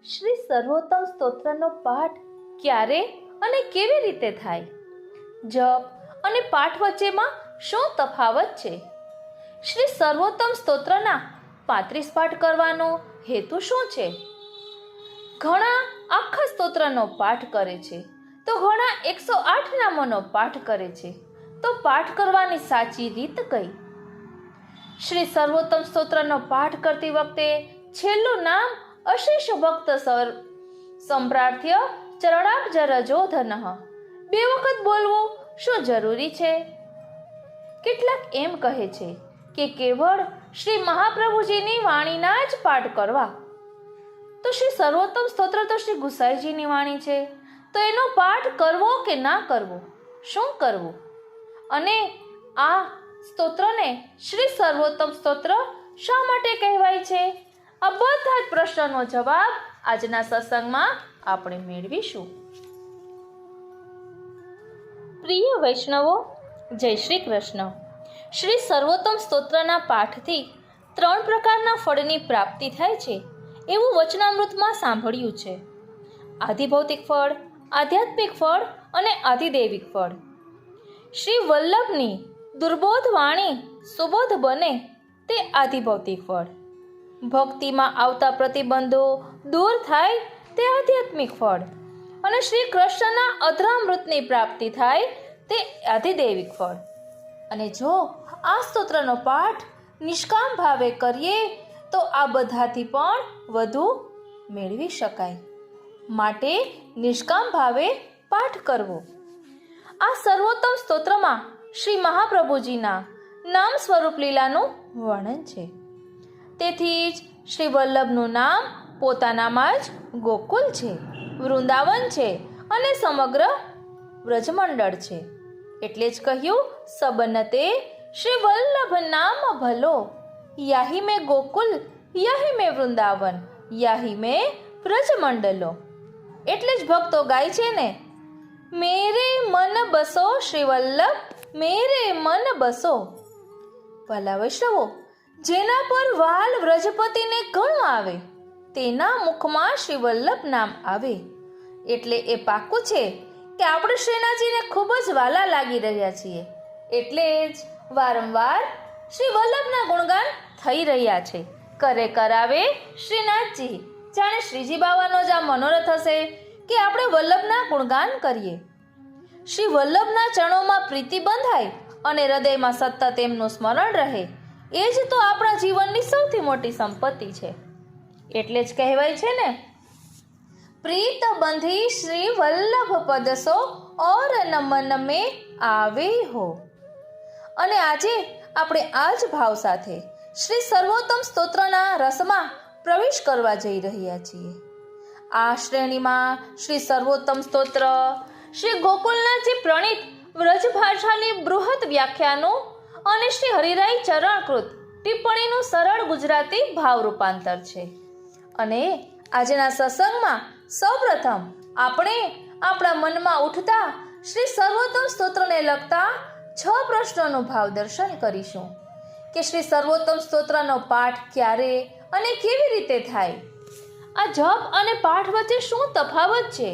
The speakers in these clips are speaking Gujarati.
શ્રી સર્વોત્તમ સ્તોત્રનો પાઠ ક્યારે અને કેવી રીતે થાય? જપ અને પાઠ વચ્ચેમાં શું તફાવત છે? શ્રી સર્વોત્તમ સ્તોત્રના 35 પાઠ કરવાનો હેતુ શું છે? ઘણા આખા સ્તોત્રનો પાઠ કરે છે તો ઘણા 108 નામોનો પાઠ કરે છે. તો પાઠ કરવાની સાચી રીત કઈ? શ્રી સર્વોત્તમ સ્તોત્રનો પાઠ કરતી વખતે છેલ્લું નામ અશેષ ભક્ત સંપ્રાર્થ્ય ચરણાબ્જ રજોધન 2 વખત બોલવું શું જરૂરી છે? કેટલાક એમ કહે છે કે કેવળ શ્રી મહાપ્રભુજીની વાણીના જ પાઠ કરવા. તો શ્રી સર્વોત્તમ સ્તોત્ર તો શ્રી ગુસાઈજીની વાણી છે, તો એનો પાઠ કરવો કે ના કરવો, શું કરવું? અને આ સ્તોત્રને શ્રી સર્વોત્તમ સ્તોત્ર શા માટે કહેવાય છે? આ બધા જ પ્રશ્નનો જવાબ આજના સત્સંગમાં આપણે મેળવીશું. પ્રિય વૈષ્ણવો, જય શ્રી કૃષ્ણ. શ્રી સર્વોત્તમ સ્તોત્રના પાઠથી 3 પ્રકારના ફળની પ્રાપ્તિ થાય છે એવું વચનામૃતમાં સાંભળ્યું છે. આધિભૌતિક ફળ, આધ્યાત્મિક ફળ અને આધિદૈવિક ફળ. શ્રી વલ્લભની દુર્બોધ વાણી સુબોધ બને તે આધિભૌતિક ફળ. ભક્તિમાં આવતા પ્રતિબંધો દૂર થાય તે આધ્યાત્મિક ફળ. અને શ્રી કૃષ્ણના અધરામૃતની પ્રાપ્તિ થાય તે આધિદૈવિક ફળ. અને જો આ સ્તોત્રનો પાઠ નિષ્કામ ભાવે કરીએ તો આ બધાથી પણ વધુ મેળવી શકાય. માટે નિષ્કામ ભાવે પાઠ કરવો. આ સર્વોત્તમ સ્તોત્રમાં શ્રી મહાપ્રભુજીના નામ સ્વરૂપ લીલાનું વર્ણન છે. તેથી જ શ્રી વલ્લભનું નામ પોતાનામાં જ ગોકુલ છે, વૃંદાવન છે અને સમગ્ર વ્રજમંડળ છે. એટલે જ કહ્યું, સબનતે શ્રી વલ્લભ નામ ભલો, યાહી મેં ગોકુલ, યાહી મેં વૃંદાવન, યાહી મેં વ્રજમંડલો. એટલે જ ભક્તો ગાય છે ને, મેરે મન બસો શ્રી વલ્લભ, મેરે મન બસો. ભલા વૈષ્ણવો, જેના પર વાલ વ્રજપતિને ઘણું આવે તેના મુખમાં શ્રી વલ્લભ નામ આવે. એટલે એ પાક્કું છે કે આપણે શ્રીનાથજીને ખૂબ જ વાલા લાગી રહ્યા છીએ. એટલે જ વારંવાર શ્રી વલ્લભના ગુણગાન થઈ રહ્યા છે. કરે કરાવે શ્રીનાથજી. જાણે શ્રીજી બાવાનો જ આ મનોરથ હશે કે આપણે વલ્લભના ગુણગાન કરીએ. શ્રી વલ્લભના ચરણોમાં પ્રીતિ બંધાય અને હૃદયમાં સતત એમનું સ્મરણ રહે, એ જ તો આપણા જીવનની સૌથી મોટી સંપત્તિ છે. એટલે જ કહેવાય છે ને, પ્રીત બંધી શ્રી વલ્લભ પદસો ઓર નમન में આવે હો. અને આજે આપણે આ જ ભાવ સાથે શ્રી સર્વોત્તમ સ્તોત્રના રસમાં પ્રવેશ કરવા જઈ રહ્યા છીએ. આ શ્રેણીમાં શ્રી સર્વોત્તમ સ્તોત્ર શ્રી ગોકુલનાથજી પ્રણીત વ્રજ ભાષાની બૃહદ વ્યાખ્યાનો અને શ્રી હરિરાય ચરણકૃત ટિપ્પણીનું સરળ ગુજરાતી ભાવ રૂપાંતર છે. અને આજના સત્સંગમાં સૌપ્રથમ આપણે આપણા મનમાં ઉઠતા શ્રી સર્વોત્તમ સ્તોત્રને લગતા 6 પ્રશ્નોનું ભાવ દર્શન કરીશું કે શ્રી સર્વોત્તમ સ્તોત્રનો પાઠ ક્યારે અને કેવી રીતે થાય? આ જપ અને પાઠ વચ્ચે શું તફાવત છે?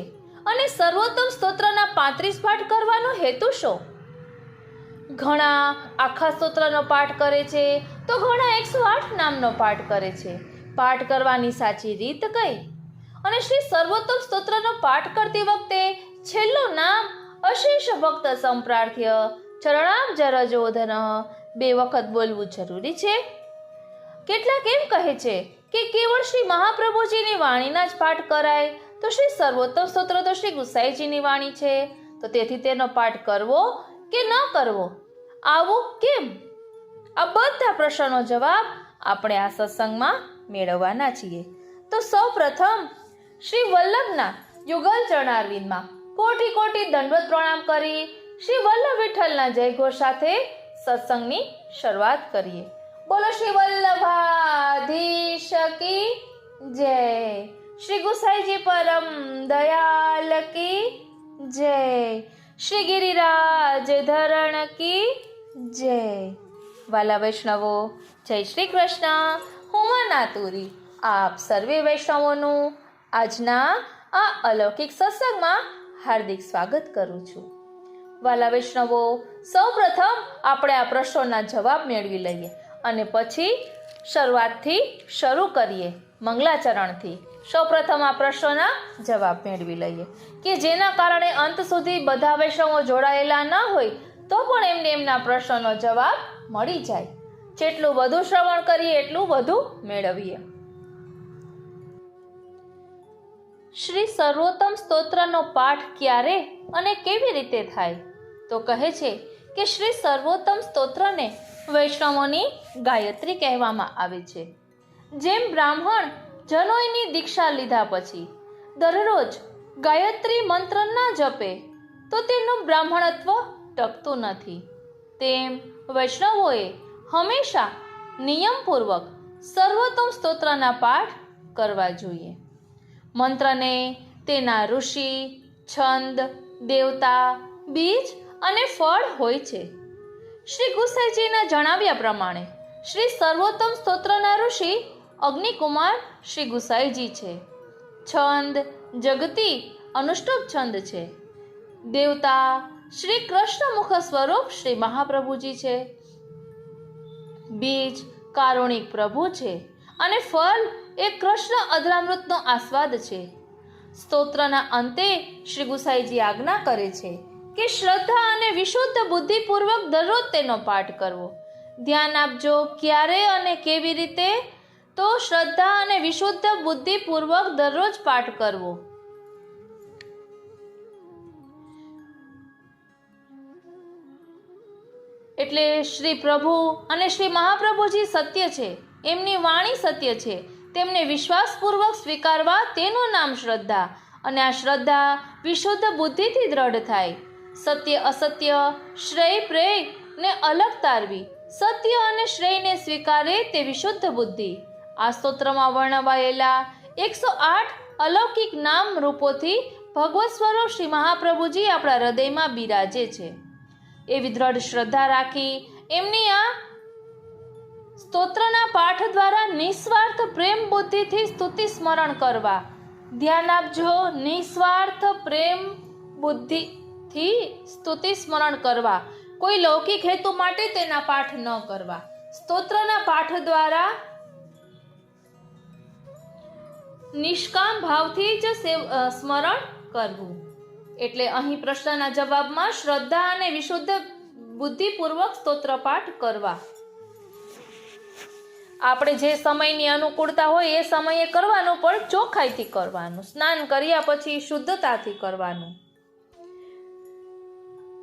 અને સર્વોત્તમ સ્તોત્રના 35 પાઠ કરવાનો હેતુ શું? ઘણા આખા સ્તોત્રનો પાઠ કરે છે તો ઘણા 108 નામનો પાઠ કરે છે. પાઠ કરવાની સાચી રીત કઈ? અને શ્રી સર્વોત્તમ સ્તોત્રનો પાઠ કરતી વખતે છેલ્લું નામ અશેષ ભક્ત સંપ્રાર્થ્ય ચરણાબ્જ રજોધન 2 વખત બોલવું જરૂરી છે. કેટલાક એમ કહે છે કે કેવળ શ્રી મહાપ્રભુજીની વાણીના જ પાઠ કરાય. તો શ્રી સર્વોત્તમ સ્તોત્ર તો શ્રી ગુસાઈજીની વાણી છે, તો તેથી તેનો પાઠ કરવો કે ન કરવો? આવું કેમ? આ બધા પ્રશ્નોનો જવાબ આપણે આ સત્સંગમાં મેળવવાના છીએ. તો સૌ પ્રથમ શ્રી વલ્લભના યુગલ ચરણારવિંદમાં કોટી કોટી દંડવત પ્રણામ કરી શ્રી વલ્લભ વિઠ્ઠલના જયઘોષ સાથે સત્સંગની શરૂઆત કરીએ. બોલો શ્રી વલ્લભાધીશ કી જય, શ્રી ગુસાઈજી પરમ દયાલ કી જય, શ્રી ગિરિરાજ ધરણ કી જય. વાલા વૈષ્ણવો, જય શ્રી કૃષ્ણ. હું નાતુરી આપ સર્વે વૈષ્ણવોનું આજના આ અલૌકિક સત્સંગમાં હાર્દિક સ્વાગત કરું છું. વાલા વૈષ્ણવો, સૌપ્રથમ આપણે આ પ્રશ્નોના જવાબ મેળવી લઈએ અને પછી શરૂઆતથી શરૂ કરીએ મંગલાચરણથી. સૌપ્રથમ આ પ્રશ્નોના જવાબ મેળવી લઈએ કે જેના કારણે અંત સુધી બધા વૈષ્ણવો જોડાયેલા ન હોય તો પણ એમને એમના પ્રશ્નોનો જવાબ મળી જાય. જેટલું વધુ શ્રવણ કરીએ એટલું વધુ મેળવીએ. શ્રી સર્વોત્તમ સ્તોત્રનો પાઠ ક્યારે અને કેવી રીતે થાય? તો કહે છે કે શ્રી સર્વોત્તમ સ્તોત્રને વૈષ્ણવોની ગાયત્રી કહેવામાં આવે છે. જેમ બ્રાહ્મણ જનોઈની દીક્ષા લીધા પછી દરરોજ ગાયત્રી મંત્ર ના જપે તો તેનું બ્રાહ્મણત્વ ટકતું નથી, તેમ વૈષ્ણવોએ હંમેશા નિયમપૂર્વક સર્વોત્તમ સ્તોત્રના પાઠ કરવા જોઈએ. મંત્રને તેના ઋષિ, છંદ, દેવતા, બીજ અને ફળ હોય છે. શ્રી ગુસાઈજીના જણાવ્યા પ્રમાણે શ્રી સર્વોત્તમ સ્તોત્રના ઋષિ અગ્નિકુમાર શ્રી ગુસાઈજી છે. છંદ જગતી અનુષ્ટુપ છંદ છે. દેવતા શ્રી કૃષ્ણ મુખ સ્વરૂપ શ્રી મહાપ્રભુજી છે. બીજ કારુણિક પ્રભુ છે અને ફળ એ કૃષ્ણ અધરામૃતનો આસ્વાદ છે. સ્તોત્રના અંતે શ્રી ગુસાઈજી આજ્ઞા કરે છે કે શ્રદ્ધા અને વિશુદ્ધ બુદ્ધિપૂર્વક દરરોજ તેનો પાઠ કરવો. ધ્યાન આપજો ક્યારે અને કેવી રીતે? તો શ્રદ્ધા અને વિશુદ્ધ બુદ્ધિપૂર્વક દરરોજ પાઠ કરવો. એટલે શ્રી પ્રભુ અને શ્રી મહાપ્રભુજી સત્ય છે, એમની વાણી સત્ય છે, તેમને વિશ્વાસપૂર્વક સ્વીકારવા તેનું નામ શ્રદ્ધા. અને આ શ્રદ્ધા વિશુદ્ધ બુદ્ધિથી દ્રઢ થાય. સત્ય અસત્ય, શ્રેય પ્રેય ને અલગ તારવી, સત્ય અને શ્રેયને સ્વીકારે તે વિશુદ્ધ બુદ્ધિ. આ સ્તોત્રમાં વર્ણવાયેલા 108 અલૌકિક નામ રૂપોથી ભગવત સ્વરૂપ શ્રી મહાપ્રભુજી આપણા હૃદયમાં બિરાજે છે. એવી દ્રઢ શ્રદ્ધા રાખી એમની આ સ્તોત્રના પાઠ દ્વારા નિસ્વાર્થ પ્રેમ બુદ્ધિથી સ્તુતિ સ્મરણ કરવા. ધ્યાન આપજો, નિસ્વાર્થ પ્રેમ બુદ્ધિથી સ્તુતિ સ્મરણ કરવા. કોઈ લૌકિક હેતુ માટે તેના પાઠ ન કરવા. સ્તોત્રના પાઠ દ્વારા નિષ્કામ ભાવથી જ સ્મરણ કરવું. એટલે અહીં પ્રશ્નના જવાબમાં શ્રદ્ધા અને વિશુદ્ધ બુદ્ધિપૂર્વક સ્તોત્ર પાઠ કરવા. આપણે જે સમયની અનુકૂળતા હોય એ સમયે કરવાનું, પણ ચોખ્ખાઈથી કરવાનું. સ્નાન કર્યા પછી શુદ્ધતાથી કરવાનું.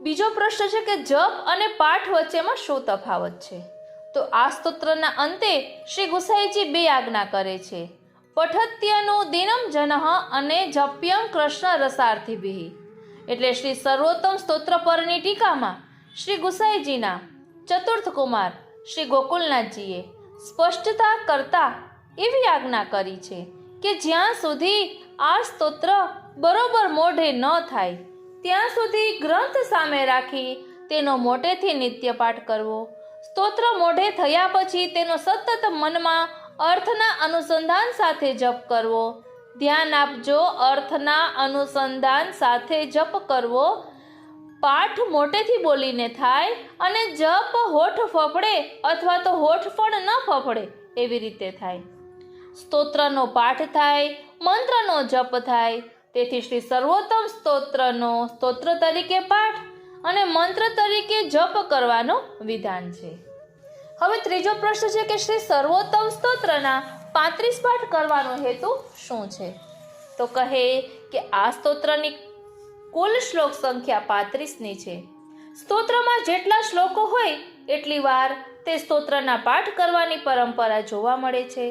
બીજો પ્રશ્ન છે કે જપ અને પાઠ વચ્ચેમાં શું તફાવત છે? તો આ સ્તોત્રના અંતે શ્રી ગુસાઈજી બે આજ્ઞા કરે છે: પઠત્યનું દિનમ જનઃ અને જપ્યમ કૃષ્ણ રસાર્થિભિઃ. એટલે શ્રી સર્વોત્તમ સ્તોત્ર પરની ટીકામાં શ્રી ગુસાઈજીના ચતુર્થ કુમાર શ્રી ગોકુલનાથજીએ સ્પષ્ટતા કરતા એવી આજ્ઞા કરી છે કે જ્યાં સુધી આ સ્તોત્ર બરોબર મોઢે ન થાય ત્યાં સુધી ગ્રંથ સામે રાખી તેનો મોટેથી નિત્ય પાઠ કરવો. સ્તોત્ર મોઢે થયા પછી તેનો સતત મનમાં અર્થના અનુસંધાન સાથે જપ કરવો. ધ્યાન આપજો, અર્થના અનુસંધાન સાથે જપ કરવો. પાઠ મોટેથી બોલીને થાય અને જપ હોઠ ફફડે અથવા તો હોઠ પણ ન ફફડે એવી રીતે થાય. સ્તોત્રનો પાઠ થાય, મંત્રનો જપ થાય. તેથી શ્રી સર્વોત્તમ સ્તોત્રનો સ્તોત્ર તરીકે પાઠ અને મંત્ર તરીકે જપ કરવાનો વિધાન છે. હવે ત્રીજો પ્રશ્ન છે કે શ્રી સર્વોત્તમ સ્તોત્રના 35 પાઠ કરવાનો હેતુ શું છે? તો કહે કે આ સ્તોત્રની કુલ શ્લોક સંખ્યા 35ની છે. સ્તોત્રમાં જેટલા શ્લોકો હોય એટલી વાર તે સ્તોત્રના પાઠ કરવાની પરંપરા જોવા મળે છે.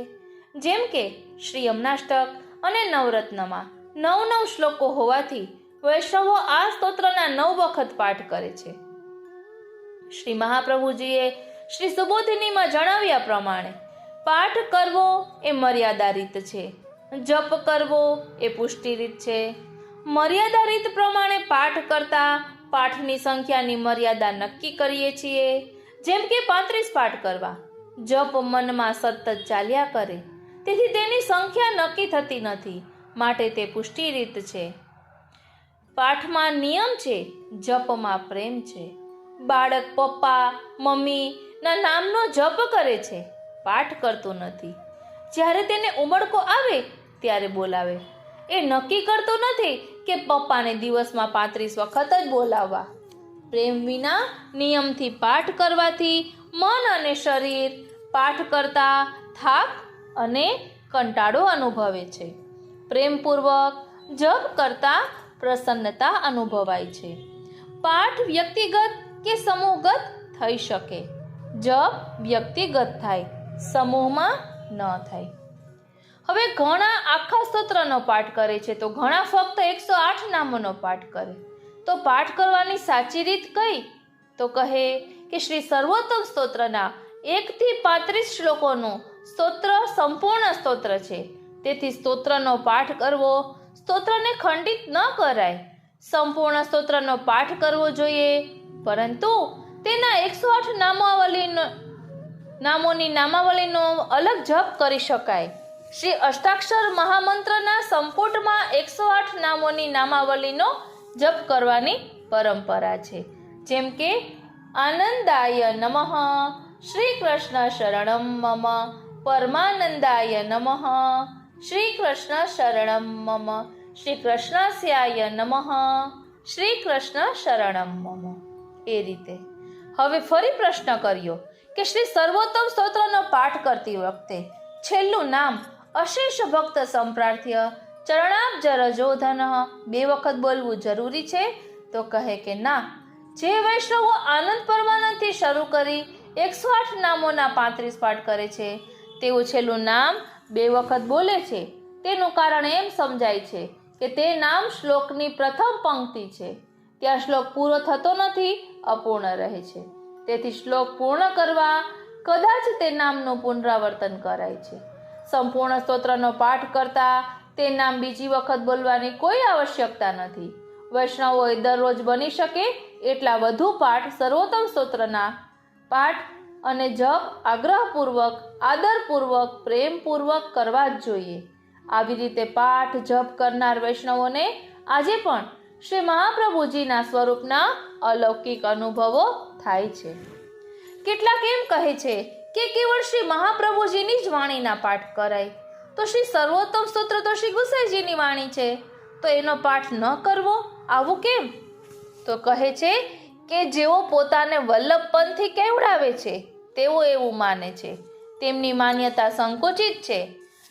જેમ કે શ્રી યમનાષ્ટક અને નવરત્નમાં 9 શ્લોકો હોવાથી વૈષ્ણવો આ સ્તોત્રના 9 વખત પાઠ કરે છે. શ્રી મહાપ્રભુજીએ શ્રી સુબોધિનીમાં જણાવ્યા પ્રમાણે પાઠ કરવો એ મર્યાદા રીત છે, જપ કરવો એ પુષ્ટિ રીત છે. મર્યાદા રીત પ્રમાણે પાઠ કરતા પાઠની સંખ્યાની મર્યાદા નક્કી કરીએ છીએ. જેમ કે 35 પાઠ કરવા. જપ મનમાં સતત ચાલ્યા કરે તેથી તેની સંખ્યા નક્કી થતી નથી. માટે તે પુષ્ટિ રીત છે. પાઠમાં નિયમ છે, જપમાં પ્રેમ છે. બાળક પપ્પા મમ્મીના નામનો જપ કરે છે, પાઠ કરતું નથી. જ્યારે તેને ઉમળકો આવે ત્યારે બોલાવે. એ નક્કી કરતો નથી કે પપ્પાને દિવસમાં 35 વખત જ બોલાવવા. પ્રેમ વિના નિયમથી પાઠ કરવાથી મન અને શરીર પાઠ કરતા થાક અને કંટાળો અનુભવે છે. પ્રેમપૂર્વક જપ કરતા પ્રસન્નતા અનુભવાય છે. પાઠ વ્યક્તિગત કે સમૂહગત થઈ શકે. જપ વ્યક્તિગત થાય, સમૂહમાં ન થાય. હવે ઘણા આખા સ્તોત્રનો પાઠ કરે છે તો ઘણા ફક્ત 108 નામોનો પાઠ કરે. તો પાઠ કરવાની સાચી રીત કઈ? તો કહે કે શ્રી સર્વોત્તમ સ્તોત્રના 1 થી 35 શ્લોકોનું સ્તોત્ર સંપૂર્ણ સ્તોત્ર છે. તેથી સ્તોત્રનો પાઠ કરવો, સ્તોત્રને ખંડિત ન કરાય. સંપૂર્ણ સ્તોત્રનો પાઠ કરવો જોઈએ, પરંતુ તેના 108 નામોની નામાવલીનો અલગ જપ કરી શકાય. શ્રી અષ્ટાક્ષર મહામંત્રના સંપુટમાં 108 નામોની નામાવલીનો જપ કરવાની પરંપરા છે. જેમ કે આનંદાય નમઃ, શ્રી કૃષ્ણ શરણમ મમ, પરમાનંદાય નમઃ, શ્રી કૃષ્ણ શરણમ મમ, શ્રી કૃષ્ણસ્યાય નમઃ, શ્રી કૃષ્ણ શરણમ મમ. એ રીતે. હવે ફરી પ્રશ્ન કર્યો કે શ્રી સર્વોત્તમ સ્તોત્રનો પાઠ કરતી વખતે છેલ્લું નામ અશેષ ભક્ત સંપ્રાર્થ્ય ચરણાબ્જ રજોધન 2 વખત બોલવું જરૂરી છે? તો કહે કે ના. જે વૈષ્ણવો આનંદ પરમાનંદથી શરૂ કરી 108 નામોના 35 પાઠ કરે છે તેઓ છેલ્લું નામ 2 વખત બોલે છે. તેનું કારણ એમ સમજાય છે કે તે નામ શ્લોકની પ્રથમ પંક્તિ છે. ત્યાં શ્લોક પૂરો થતો નથી, અપૂર્ણ રહે છે. તેથી શ્લોક પૂર્ણ કરવા કદાચ તે નામનું પુનરાવર્તન કરાય છે. સંપૂર્ણ સ્તોત્રનો પાઠ કરતા તે નામ બીજી વખત બોલવાની કોઈ આવશ્યકતા નથી. વૈષ્ણવોએ દરરોજ બની શકે એટલા વધુ પાઠ સર્વોત્તમ સ્તોત્રના પાઠ અને જપ આગ્રહપૂર્વક, આદરપૂર્વક, પ્રેમપૂર્વક કરવા જ જોઈએ. આવી રીતે પાઠ જપ કરનાર વૈષ્ણવોને આજે પણ શ્રી મહાપ્રભુજીના સ્વરૂપના અલૌકિક અનુભવો થાય છે. કેટલાક એમ કહે છે કે કેવળ શ્રી મહાપ્રભુજીની જ વાણીના પાઠ કરાય. તો શ્રી સર્વોત્તમ સ્તોત્ર તો શ્રી ગુસાઈજીની વાણી છે, તો એનો પાઠ ન કરવો, આવું કેમ? તો કહે છે કે જેઓ પોતાને વલ્લભપંથી કેવડાવે છે તેઓ એવું માને છે. તેમની માન્યતા સંકુચિત છે.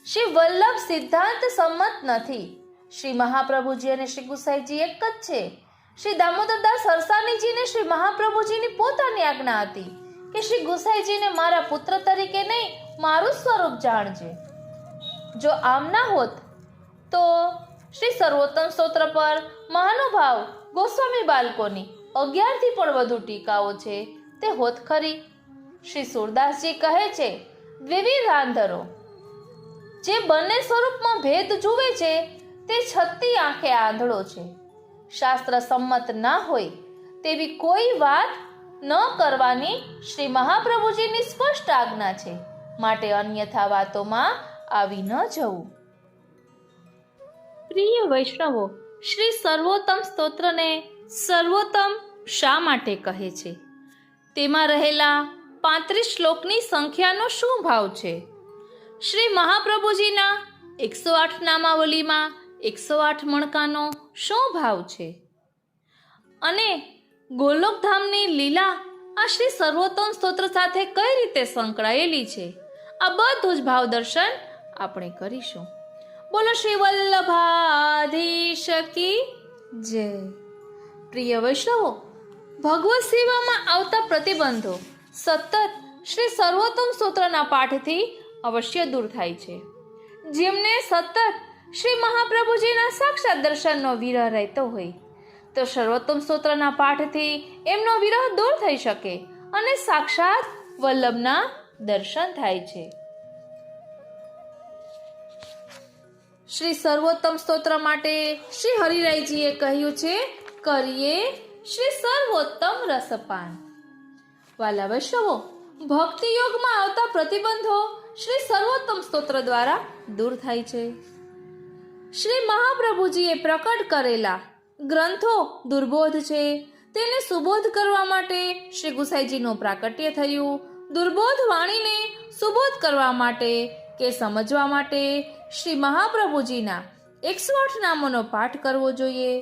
શ્રી વલ્લભ સિદ્ધાંત સંમત નથી. શ્રી મહાપ્રભુજી અને શ્રી ગુસાઈજી એક જ છે. શ્રી દામોદરદાસ હરસાણીજીને શ્રી મહાપ્રભુજીની પોતાની આજ્ઞા હતી કે શ્રી ગુસાઈજીને મારા પુત્ર તરીકે નહીં, મારું સ્વરૂપ જાણજે. જો આમ ના હોત તો શ્રી સર્વોત્તમ સ્તોત્ર પર મહાનુભાવ ગોસ્વામી બાલકોની 11 થી પણ વધુ ટીકાઓ છે, તે હોત ખરી. શ્રી સુરદાસજી કહે છે, દ્વિવિધાંધરો જે બંને સ્વરૂપમાં ભેદ જુએ છે તે 36 આંખે આંધળો છે. શાસ્ત્ર સંમત ના હોય તેવી કોઈ વાત ન કરવાની શ્રી મહાપ્રભુજીની સ્પષ્ટ આજ્ઞા છે. માટે અન્યથા વાતોમાં આવી ન જવું. પ્રિય વૈષ્ણવો, શ્રી સર્વોત્તમ સ્તોત્રને સર્વોત્તમ શા માટે કહે છે? તેમાં રહેલા 35 શ્લોકની સંખ્યાનો શું ભાવ છે? શ્રી મહાપ્રભુજીના 108 નામાવલીમાં 108 મણકાનો શું ભાવ છે? અને ગોલોકધામની લીલા આ શ્રી સર્વોત્તમ સ્તોત્ર સાથે કઈ રીતે સંકળાયેલી છે? આ બધું જ ભાવ દર્શન આપણે કરીશું. બોલો શ્રી વલ્લભાધીશ કી જય. પ્રિય વૈષ્ણવો, ભગવત સેવામાં આવતા પ્રતિબંધો સતત શ્રી સર્વોત્તમ સ્તોત્રના પાઠથી અવશ્ય દૂર થાય છે. જેમને સતત શ્રી મહાપ્રભુજીના સાક્ષાત દર્શનનો વિરહ રહેતો હોય તો સર્વોત્તમ સ્તોત્રના પાઠથી એમનો વિરહ દૂર થઈ શકે અને સાક્ષાત વલ્લભના દર્શન થાય છે. શ્રી સર્વોત્તમ સ્તોત્ર માટે શ્રી હરિરાયજીએ કહ્યું છે, કરીએ શ્રી સર્વોત્તમ રસપાન. વાલા વૈષ્ણવો, ભક્તિ યોગમાં આવતા પ્રતિબંધો શ્રી સર્વોત્તમ સ્તોત્ર દ્વારા દૂર થાય છે. શ્રી મહાપ્રભુજીએ પ્રકટ કરેલા ગ્રંથો દુર્બોધ છે, તેને સુબોધ કરવા માટે શ્રી ગુસાઈજીનું પ્રાકટ્ય થયું. દુર્બોધ વાણીને સુબોધ કરવા માટે કે સમજવા માટે શ્રી મહાપ્રભુજીના 108 નામોનો પાઠ કરવો જોઈએ.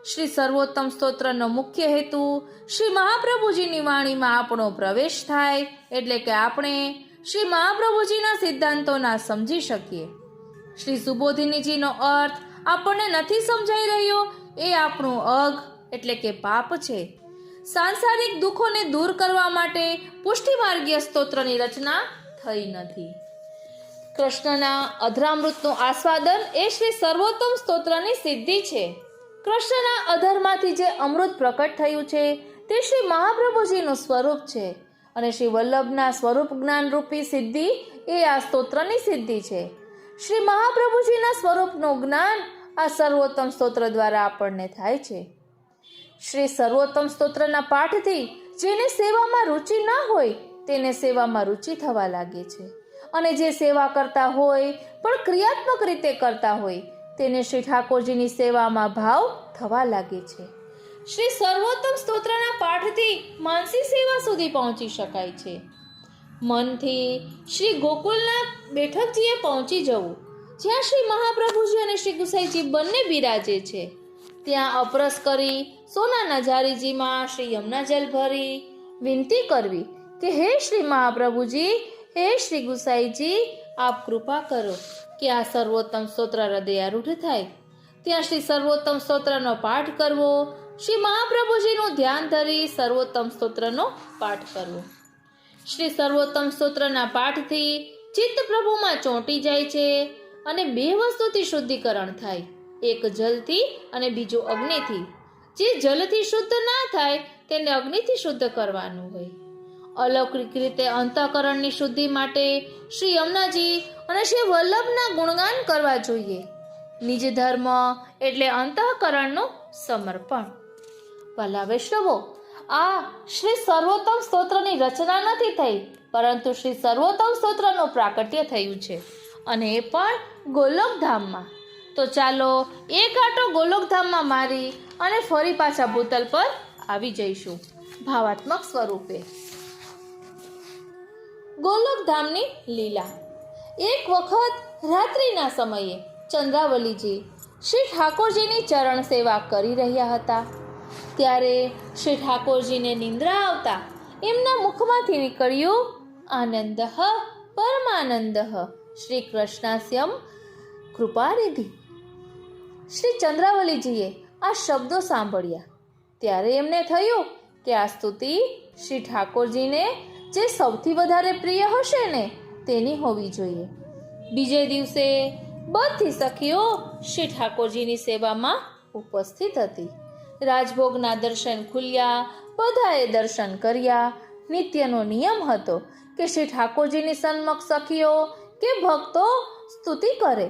શ્રી સર્વોત્તમ સ્તોત્રનો મુખ્ય હેતુ શ્રી મહાપ્રભુજીની વાણીમાં આપણો પ્રવેશ થાય, એટલે કે આપણે શ્રી મહાપ્રભુજીના સિદ્ધાંતોના સમજી શકીએ. શ્રી સુબોધિનીજીનો અર્થ આપણને નથી સમજાઈ રહ્યો એ આપણું અઘ એટલે કે પાપ છે. સાંસારિક દુઃખોને દૂર કરવા માટે પુષ્ટિમાર્ગીય સ્તોત્રની રચના થઈ નથી. કૃષ્ણના અધરામૃતનું આસ્વાદન એ શ્રી સર્વોત્તમ સ્તોત્રની સિદ્ધિ છે. કૃષ્ણના અધરમાંથી જે અમૃત પ્રકટ થયું છે તે શ્રી મહાપ્રભુજીનું સ્વરૂપ છે, અને શ્રી વલ્લભના સ્વરૂપ જ્ઞાન રૂપી સિદ્ધિ એ આ સ્તોત્રની સિદ્ધિ છે. શ્રી મહાપ્રભુજીના સ્વરૂપનું જ્ઞાન આ સર્વોત્તમ સ્તોત્ર દ્વારા આપણને થાય છે. શ્રી સર્વોત્તમ સ્તોત્રના પાઠથી જેને સેવામાં રુચિ ન હોય તેને સેવામાં રુચિ થવા લાગે છે, અને જે સેવા કરતા હોય પણ ક્રિયાત્મક રીતે કરતા હોય તેને શ્રી ઠાકોરજીની સેવામાં ભાવ થવા લાગે છે. શ્રી સર્વોત્તમ સ્તોત્રના પાઠથી માનસી સેવા સુધી પહોંચી શકાય છે. મનથી શ્રી ગોકુલના બેઠકજીએ પહોંચી જવું, જ્યાં શ્રી મહાપ્રભુજી અને શ્રી ગુસાઈજી બંને બિરાજે છે. ત્યાં અપરસ કરી સોનાના જારીજીમાં શ્રી યમુના જલ ભરી વિનંતી કરવી કે હે શ્રી મહાપ્રભુજી, હે શ્રી ગુસાઈજી, આપ કૃપા કરો કે આ સર્વોત્તમ સ્તોત્ર હૃદયારૂઢ થાય. ત્યાં શ્રી સર્વોત્તમ સ્તોત્રનો પાઠ કરવો, શ્રી મહાપ્રભુજીનું ધ્યાન ધરી સર્વોત્તમ સ્તોત્રનો પાઠ કરવો. શ્રી સર્વોત્તમ સ્તોત્રના પાઠથી ચિત્ત પ્રભુમાં ચોંટી જાય છે, અને બે વસ્તુથી શુદ્ધિકરણ થાય, એક જલથી અને બીજું અગ્નિથી. જે જલથી શુદ્ધ ના થાય તેને અગ્નિથી શુદ્ધ કરવાનું હોય. અલૌકિક રીતે અંતઃકરણની શુદ્ધિ માટે શ્રી યમુનાજી અને શ્રી વલ્લભના ગુણગાન કરવા જોઈએ. નિજ ધર્મ એટલે અંતઃકરણનું સમર્પણ. ભલા વૈષ્ણવો, આ શ્રી સર્વોત્તમ સ્તોત્રની રચના નથી થઈ, પરંતુ શ્રી સર્વોત્તમ સ્તોત્રનું પ્રાકટ્ય થયું છે, અને એ પણ ગોલોકધામમાં. તો ચાલો એક આંટો ગોલોકધામમાં મારી અને ફરી પાછા ભૂતલ પર આવી જઈશું ભાવાત્મક સ્વરૂપે. ગોલોકધામની લીલા. એક વખત રાત્રિના સમયે ચંદ્રાવલીજી શ્રી ઠાકોરજીની ચરણ સેવા કરી રહ્યા હતા. ત્યારે શ્રી ઠાકોરજીને નિંદ્રા આવતા એમના મુખમાંથી નીકળ્યું, આનંદ પરમાનંદ શ્રી કૃષ્ણાસ્યમ કૃપાનિધિ. શ્રી ચંદ્રાવલીજીએ આ શબ્દો સાંભળ્યા ત્યારે એમને થયું કે આ સ્તુતિ શ્રી ઠાકોરજીને જે સૌથી વધારે પ્રિય હશે ને તેની હોવી જોઈએ. બીજે દિવસે બધી સખીઓ શ્રી ઠાકોરજીની સેવામાં ઉપસ્થિત હતી. રાજભોગના દર્શન ખુલ્યા, બધાએ દર્શન કર્યા. નિત્યનો નિયમ હતો કે શ્રી ઠાકોરજીની સન્મુખ સખીઓ કે ભક્તો સ્તુતિ કરે.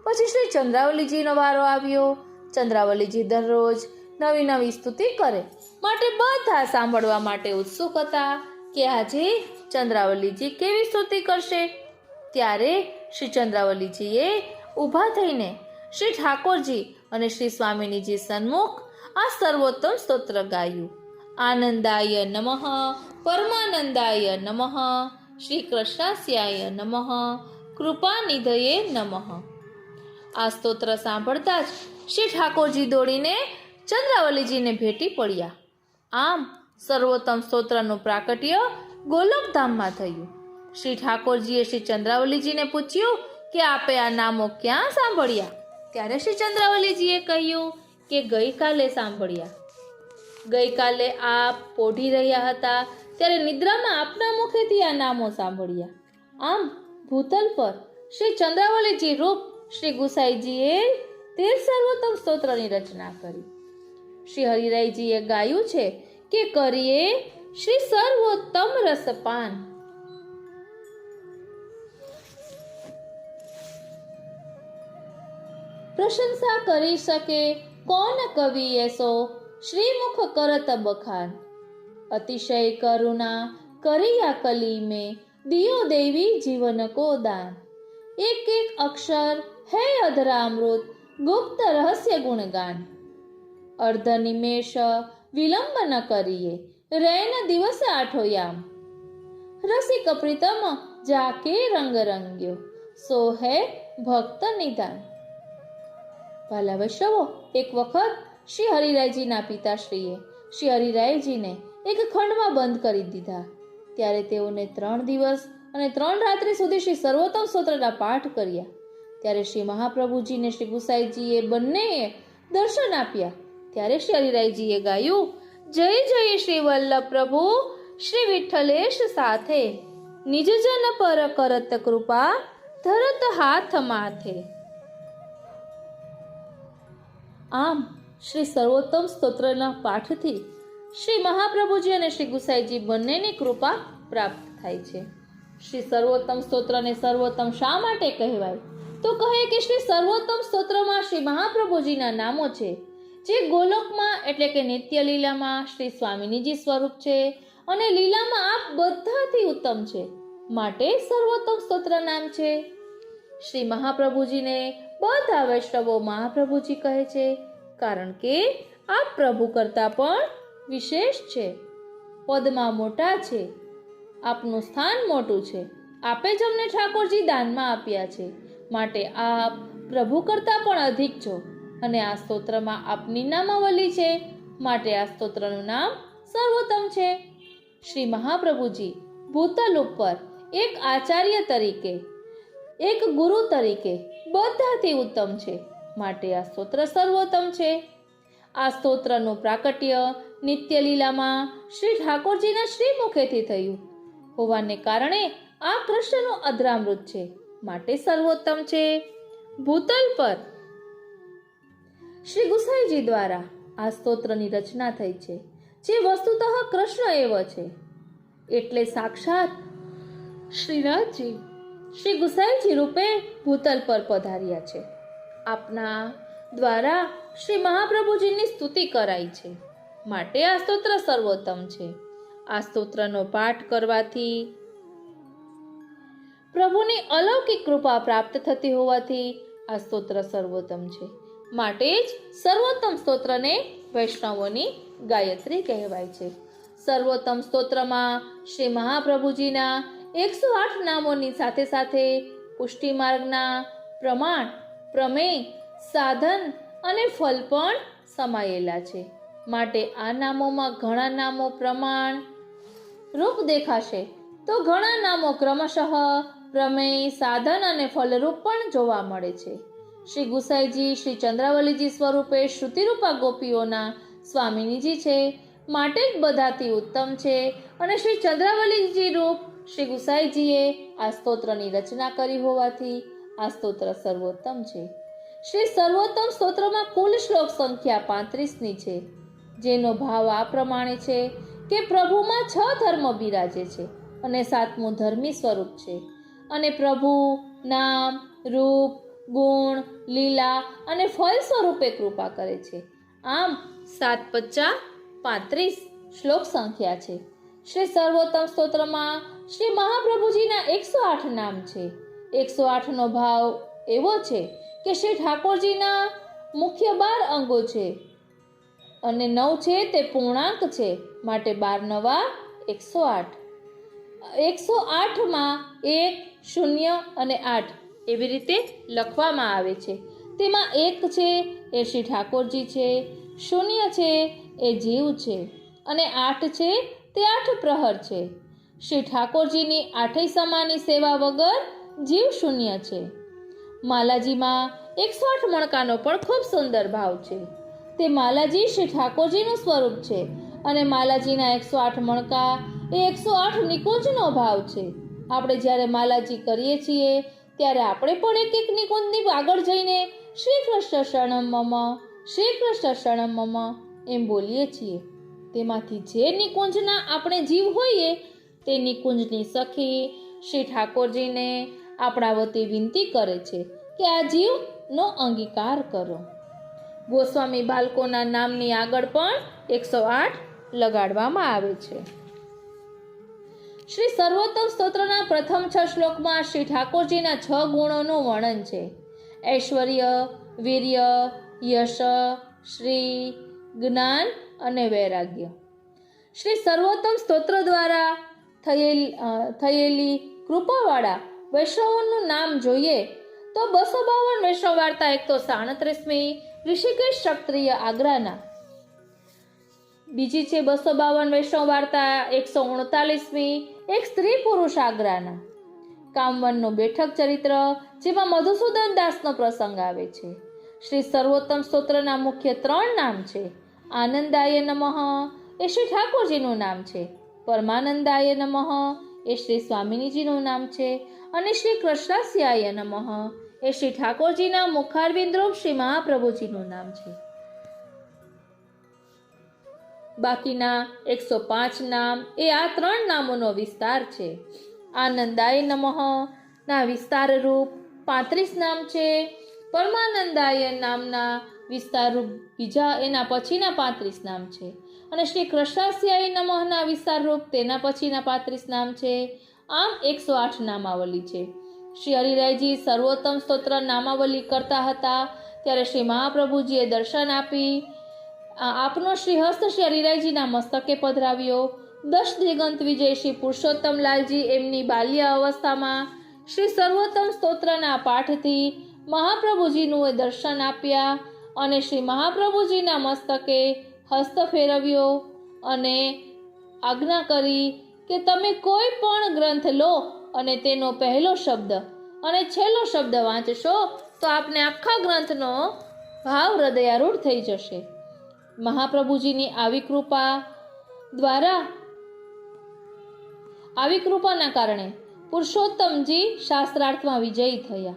પછી શ્રી ચંદ્રાવલીજીનો વારો આવ્યો. ચંદ્રાવલીજી દરરોજ નવી નવી સ્તુતિ કરે, માટે બધા સાંભળવા માટે ઉત્સુક હતા કે આજે ચંદ્રાવલીજી કેવી સ્તુતિ કરશે. ત્યારે શ્રી ચંદ્રાવલીજીએ ઊભા થઈને શ્રી ઠાકોરજી અને શ્રી સ્વામિનીજી સન્મુખ આ સર્વોત્તમ સ્તોત્ર ગાયું. આનંદાય નમઃ, પરમાનંદાય નમઃ, શ્રી કૃષ્ણાસ્યાય નમઃ, કૃપાનિધયે નમઃ. આ સ્તોત્ર સાંભળતા જ શ્રી ઠાકોરજી દોડીને ચંદ્રાવલીજીને ભેટી પડ્યા. આમ સર્વોત્તમ સ્તોત્રનું પ્રાકટ્ય ગોલોકધામમાં થયું. શ્રી ઠાકોરજીએ શ્રી ચંદ્રાવલીજીને પૂછ્યું કે આપે આ નામો ક્યાં સાંભળ્યા? ત્યારે શ્રી ચંદ્રાવલીજીએ કહ્યું કે ગઈકાલે સાંભળ્યા. ગઈકાલે આપ પોઢી રહ્યા હતા ત્યારે નિદ્રામાં આપના મુખેથી આ નામો સાંભળ્યા. આમ ભૂતલ પર શ્રી ચંદ્રાવલીજી રૂપ શ્રી ગુસાઈજીએ તે સર્વોત્તમ સ્તોત્રની રચના કરી. શ્રી હરિરાયજીએ ગાયું છે કે કરીએ શ્રી સર્વોત્તમ રસપાન. પ્રશંસા કરી શકે કોન કવિ એસો, શ્રીમુખ કરત બખાન. અતિશય કરુણા કરિયા કલી में दियो देवी जीवन को दान. एक एक अक्षर है अधरामृत ગુપ્ત રહસ્ય ગુણગાન. અર્ધ નિમેષ વિલંબ ન કરીએ, રૈન દિવસ આઠો યામ. રસિક પ્રીતમ જાકે રંગ રંગ્યો, સો હે ભક્ત નિદાન. ભાલા વૈષ્ણવો, એક વખત શ્રી હરિરાયજીના પિતાશ્રીએ શ્રી હરિરાયજીને એક ખંડમાં બંધ કરી દીધા. ત્યારે તેઓને 3 દિવસ અને 3 રાત્રિ સુધી શ્રી સર્વોત્તમ સ્તોત્રના પાઠ કર્યા. ત્યારે શ્રી મહાપ્રભુજીને શ્રી ગુસાઈજીએ બંનેએ દર્શન આપ્યા. ત્યારે શ્રી હરિરાયજીએ ગાયું, જય જય શ્રી વલ્લભ પ્રભુ શ્રી વિઠ્ઠલેશ સાથે, નિજજન પર કરત કૃપા ધરત હાથ માથે. આમ શ્રી સર્વોત્તમ સ્તોત્રના પાઠથી શ્રી મહાપ્રભુજી અને શ્રી ગુસાઈજી બંનેની કૃપા પ્રાપ્ત થાય છે. શ્રી સર્વોત્તમ સ્તોત્રને સર્વોત્તમ શા માટે કહેવાય? તો કહે કે શ્રી સર્વોત્તમ સ્તોત્રમાં શ્રી મહાપ્રભુજીના નામો છે, જે ગોલોકમાં એટલે કે નિત્ય લીલામાં શ્રી સ્વામિનીજી સ્વરૂપ છે અને લીલામાં આપ બધાથી ઉત્તમ છે, માટે સર્વોત્તમ સ્તોત્ર નામ છે. શ્રી મહાપ્રભુજીને બધા વૈષ્ણવો મહાપ્રભુજી કહે છે, કારણ કે આપ પ્રભુ કરતાં પણ વિશેષ છે, પદમાં મોટા છે, આપનું સ્થાન મોટું છે. આપે જ અમને ઠાકોરજી દાનમાં આપ્યા છે, માટે આપ પ્રભુ કરતાં પણ અધિક છો. અને આ સ્તોત્રમાં આપની નામાવલી છે, માટે આ સ્તોત્રનું નામ સર્વોત્તમ છે. શ્રી મહાપ્રભુજી ભૂતલ ઉપર એક આચાર્ય તરીકે, એક ગુરુ તરીકે બધાથી ઉત્તમ છે, માટે આ સ્તોત્ર સર્વોત્તમ છે. આ સ્તોત્રનું પ્રાકટ્ય નિત્ય લીલામાં શ્રી ઠાકોરજીના શ્રી મુખેથી થયું હોવાને કારણે આ કૃષ્ણનું અધરામૃત છે, માટે સર્વોત્તમ છે. ભૂતલ પર શ્રી ગુસાઈજી દ્વારા આ સ્તોત્રની રચના થઈ છે, જે વસ્તુતઃ કૃષ્ણ એવ છે. એટલે સાક્ષાત શ્રીનાથજી શ્રી ગુસાઈજી રૂપે ભૂતલ પર પધાર્યા છે. આપના દ્વારા શ્રી મહાપ્રભુજીની સ્તુતિ કરાઈ છે, માટે આ સ્તોત્ર સર્વોત્તમ છે. આ સ્તોત્રનો પાઠ કરવાથી પ્રભુની અલૌકિક કૃપા પ્રાપ્ત થતી હોવાથી આ સ્તોત્ર સર્વોત્તમ છે, માટે જ સર્વોત્તમ સ્તોત્રને વૈષ્ણવોની ગાયત્રી કહેવાય છે. સર્વોત્તમ સ્તોત્રમાં શ્રી મહાપ્રભુજીના 108 નામોની સાથે સાથે પુષ્ટિ માર્ગના પ્રમાણ, પ્રમેય, સાધન અને ફલ પણ સમાયેલા છે, માટે આ નામોમાં ઘણા નામો પ્રમાણ રૂપ દેખાશે, તો ઘણા નામો ક્રમશઃ પ્રમેય, સાધન અને ફલરૂપ પણ જોવા મળે છે. શ્રી ગુસાઈજી શ્રી ચંદ્રાવલીજી સ્વરૂપે શ્રુતિરૂપા ગોપીઓના સ્વામિનીજી છે, માટે જ બધાથી ઉત્તમ છે. અને શ્રી ચંદ્રાવલીજી રૂપ શ્રી ગુસાઈજીએ આ સ્તોત્રની રચના કરી હોવાથી આ સ્તોત્ર સર્વોત્તમ છે. શ્રી સર્વોત્તમ સ્તોત્રમાં કુલ શ્લોક સંખ્યા 35ની છે, જેનો ભાવ આ પ્રમાણે છે કે પ્રભુમાં 6 ધર્મ બિરાજે છે અને 7મું ધર્મી સ્વરૂપ છે, અને પ્રભુ નામ, રૂપ, ગુણ, લીલા અને ફલ સ્વરૂપે કૃપા કરે છે. આમ 7×5=35 શ્લોક સંખ્યા છે. શ્રી સર્વોત્તમ સ્તોત્રમાં શ્રી મહાપ્રભુજીના 108 નામ છે. 108નો ભાવ એવો છે કે શ્રી ઠાકોરજીના મુખ્ય 12 અંગો છે અને 9 છે તે પૂર્ણાંક છે, માટે 12 નવા 108. 108માં 1, 0 અને 8 એવી રીતે લખવામાં આવે છે. તેમાં 1 છે એ શ્રી ઠાકોરજી છે, 0 છે એ જીવ છે અને 8 છે તે 8 પ્રહર છે. શ્રી ઠાકોરજીની 8 સમાની સેવા વગર જીવ 0 છે. માલાજીમાં 108 મણકાનો પણ ખૂબ સુંદર ભાવ છે. તે માલાજી શ્રી ઠાકોરજીનું સ્વરૂપ છે અને માલાજીના 108 મણકા એ 108 નિકુંજનો ભાવ છે. આપણે જ્યારે માલાજી કરીએ છીએ ત્યારે આપણે પણ એક નિકુંજની આગળ જઈને શ્રી કૃષ્ણ શરણમ મમ, શ્રી કૃષ્ણ શરણમ મમ એમ બોલીએ છીએ. તેમાંથી જે નિકુંજના આપણે જીવ હોઈએ તે નિકુંજની સખી શ્રી ઠાકોરજીને આપણા વતી વિનંતી કરે છે કે આ જીવનો અંગીકાર કરો. ગોસ્વામી બાલકોના નામની આગળ પણ 108 લગાડવામાં આવે છે. શ્રી સર્વોત્તમ સ્તોત્રના પ્રથમ 6 શ્લોકમાં શ્રી ઠાકોરજીના 6 ગુણોનું વર્ણન છે. ઐશ્વર્ય, વીર્ય, યશ, શ્રી, જ્ઞાન અને વૈરાગ્ય. શ્રી સર્વોત્તમ સ્તોત્ર દ્વારા થયેલી કૃપાવાળા વૈષ્ણવોનું નામ જોઈએ તો 252 વૈષ્ણવ વાર્તા 137મી ઋષિકેશ ક્ષત્રિય આગ્રાના, બીજી છે 252 વૈષ્ણવ વાર્તા 139મી એક સ્ત્રી પુરુષ આગ્રાના, કામવનનું બેઠક ચરિત્ર જેમાં મધુસૂદન દાસનો પ્રસંગ આવે છે. શ્રી સર્વોત્તમ સ્તોત્રના મુખ્ય 3 નામ છે. આનંદાય નમઃ એ શ્રી ઠાકોરજીનું નામ છે, પરમાનંદાય નમઃ એ શ્રી સ્વામિનીજીનું નામ છે અને શ્રી કૃષ્ણાસ્યાય નમઃ એ શ્રી ઠાકોરજીના મુખારવિંદ્રૂપ શ્રી મહાપ્રભુજીનું નામ છે. બાકીના 105 નામ એ આ 3 નામોનો વિસ્તાર છે. આનંદાય નમઃ ના વિસ્તાર રૂપ 35 નામ છે. પરમાનંદાય નામના વિસ્તાર રૂપ બીજા એના પછીના 35 નામ છે અને શ્રી કૃષ્ણાસ્યાય નમઃના વિસ્તાર રૂપ તેના પછીના 35 નામ છે. આમ 108 નામાવલી છે. શ્રી હરિરાયજી સર્વોત્તમ સ્તોત્ર નામાવલી કરતા હતા ત્યારે શ્રી મહાપ્રભુજીએ દર્શન આપી આપનો શ્રી હસ્ત શ્રી હરિરાયજીના મસ્તકે પધરાવ્યો. 10 દિગંત વિજય શ્રી પુરુષોત્તમલાલજી એમની બાલ્ય અવસ્થામાં શ્રી સર્વોત્તમ સ્તોત્રના પાઠથી મહાપ્રભુજીનું દર્શન આપ્યા અને શ્રી મહાપ્રભુજીના મસ્તકે હસ્ત ફેરવ્યો અને આજ્ઞા કરી કે તમે કોઈ પણ ગ્રંથ લો અને તેનો પહેલો શબ્દ અને છેલ્લો શબ્દ વાંચશો તો આપને આખા ગ્રંથનો ભાવ હૃદયારૂઢ થઈ જશે. મહાપ્રભુજીની આવી કૃપાના કારણે પુરુષોત્તમજી શાસ્ત્રાર્થમાં વિજયી થયા.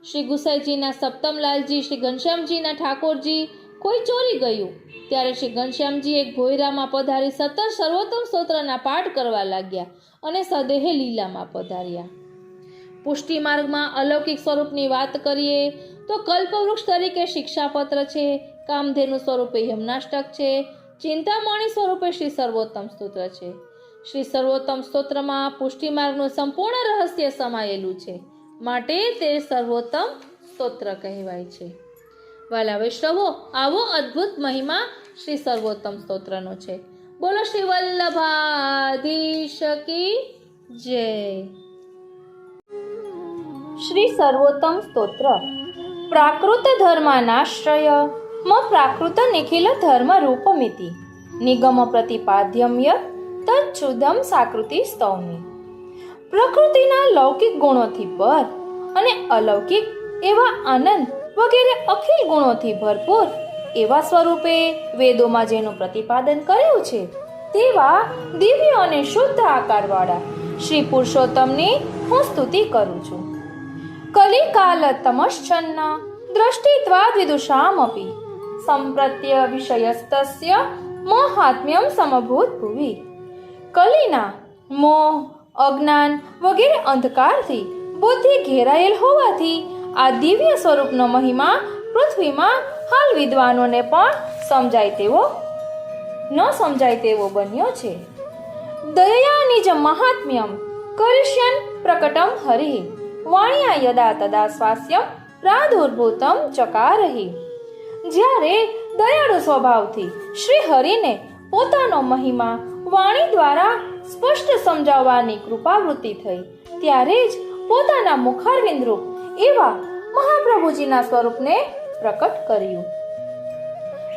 શ્રી ગુસાઈજીના સપ્તમલાલજી શ્રી ઘનશ્યામજીના ઠાકોરજી કોઈ ચોરી ગયું ત્યારે શ્રી ઘનશ્યામજી એક ભોયરામાં પધારી સતત સર્વોત્તમ સ્તોત્રના પાઠ કરવા લાગ્યા અને સદેહે લીલામાં પધાર્યા. પુષ્ટિ માર્ગમાં અલૌકિક સ્વરૂપની વાત કરીએ તો કલ્પવૃક્ષ તરીકે શિક્ષાપત્ર છે, કામધેનુ સ્વરૂપે યમનાષ્ટક છે, ચિંતામણી સ્વરૂપે શ્રી સર્વોત્તમ સ્તોત્ર છે. શ્રી સર્વોત્તમ સ્તોત્રમાં પુષ્ટિ માર્ગનું સંપૂર્ણ રહસ્ય સમાયેલું છે, માટે તે સર્વોત્તમ સ્તોત્ર કહેવાય છે. વાલા વૈષ્ણવો, આવો અદ્ભુત મહિમા શ્રી સર્વોત્તમ સ્તોત્રનો છે. બોલો શ્રી વલ્લભાધીશ કી જય. શ્રી સર્વોત્તમ સ્તોત્ર. પ્રાકૃત ધર્માનાશ્રય મ પ્રાકૃત નિખિલ ધર્મ રૂપમિતિ નિગમ પ્રતિપાદ્યમ્ય તચ્છુદમ સાકૃતિ સ્તૌમી. પ્રકૃતિના લૌકિક ગુણોથી પર અને અલૌકિક એવા આનંદ વગેરે અખિલ ગુણોથી ભરપૂર એવા સ્વરૂપે વેદોમાં જેનું પ્રતિપાદન કર્યું છે તેવા દિવ્ય અને શુદ્ધ આકારવાળા શ્રી પુરુષોત્તમની હું સ્તુતિ કરું છું. કલિકાલ તમશ્ચન્ન દ્રષ્ટિત્વા વિદુષામપી સંપ્રત્ય વિષયસ્તસ્ય મોહાત્મ્યમ સમભૂત ભુવિ. કલિના મોહ, અજ્ઞાન વગેરે અંધકારથી બુદ્ધિ ઘેરાયેલ હોવાથી આ દિવ્ય સ્વરૂપનો મહિમા પૃથ્વીમાં હાલ વિદ્વાનોને પણ ન સમજાય તેવો બન્યો છે. દયા નિજ મહાત્મ્યમ કરિષ્યન પ્રકટમ હરિ વાણ્યા યદા તદા સ્વાસ્યમ પ્રાદુર્ભૂતમ ચકારહિ. જ્યારે દયાળુ સ્વભાવથી શ્રી હરિને પોતાનો મહિમા વાણી દ્વારા સ્પષ્ટ સમજાવવાની કૃપાવૃત્તિ થઈ ત્યારે જ પોતાના મુખારવિંદ્રૂપ એવા મહાપ્રભુજીના સ્વરૂપને પ્રકટ કર્યું.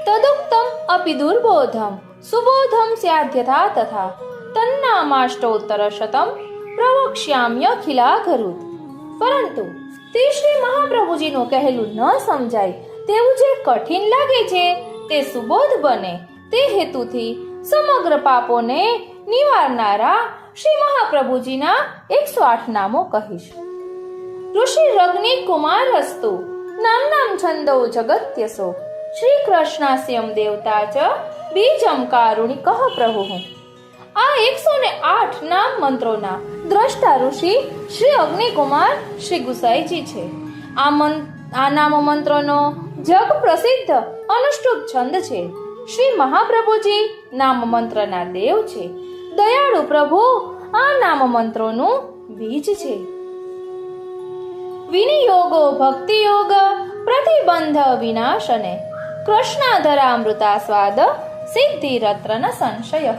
તદુક્તમ અપિ દુર્બોધમ સુબોધમ સ્યાદ્યથા તથા તન્નામાષ્ટોત્તર શતમ પ્રવક્ષ્યામ્યખિલાઘરુત. પરંતુ તે શ્રી મહાપ્રભુજીનું કહેલું ન સમજાય તેવું જે કઠિન લાગે છે તે સુબોધ બને તે હેતુથી સમગ્ર પાપોને નિવારનારા શ્રી મહાપ્રભુજીના 108 નામો કહીશ. ઋષિ રગ્નિ કુમારસ્તુ નામનામ છંદો જગત્યસો શ્રી કૃષ્ણાસ્યમ દેવતા ચ બીજમ કારુણિકઃ પ્રભુઃ. આ 108 નામ મંત્રોના દ્રષ્ટા ઋષિ શ્રી અગ્નિકુમાર શ્રી ગુસાઈજી છે. આ નામ મંત્રોનો જગ પ્રસિદ્ધ અનુષ્ટુપ છંદ છે. શ્રી મહાપ્રભુજી નામ મંત્રના દેવ છે. દયાળુ પ્રભુ આ નામ મંત્રોનું બીજ છે. વિનિયોગો ભક્તિ યોગ પ્રતિબંધ વિનાશને કૃષ્ણાધરામૃતાસ્વાદ સિદ્ધિરત્ર ન સંશય.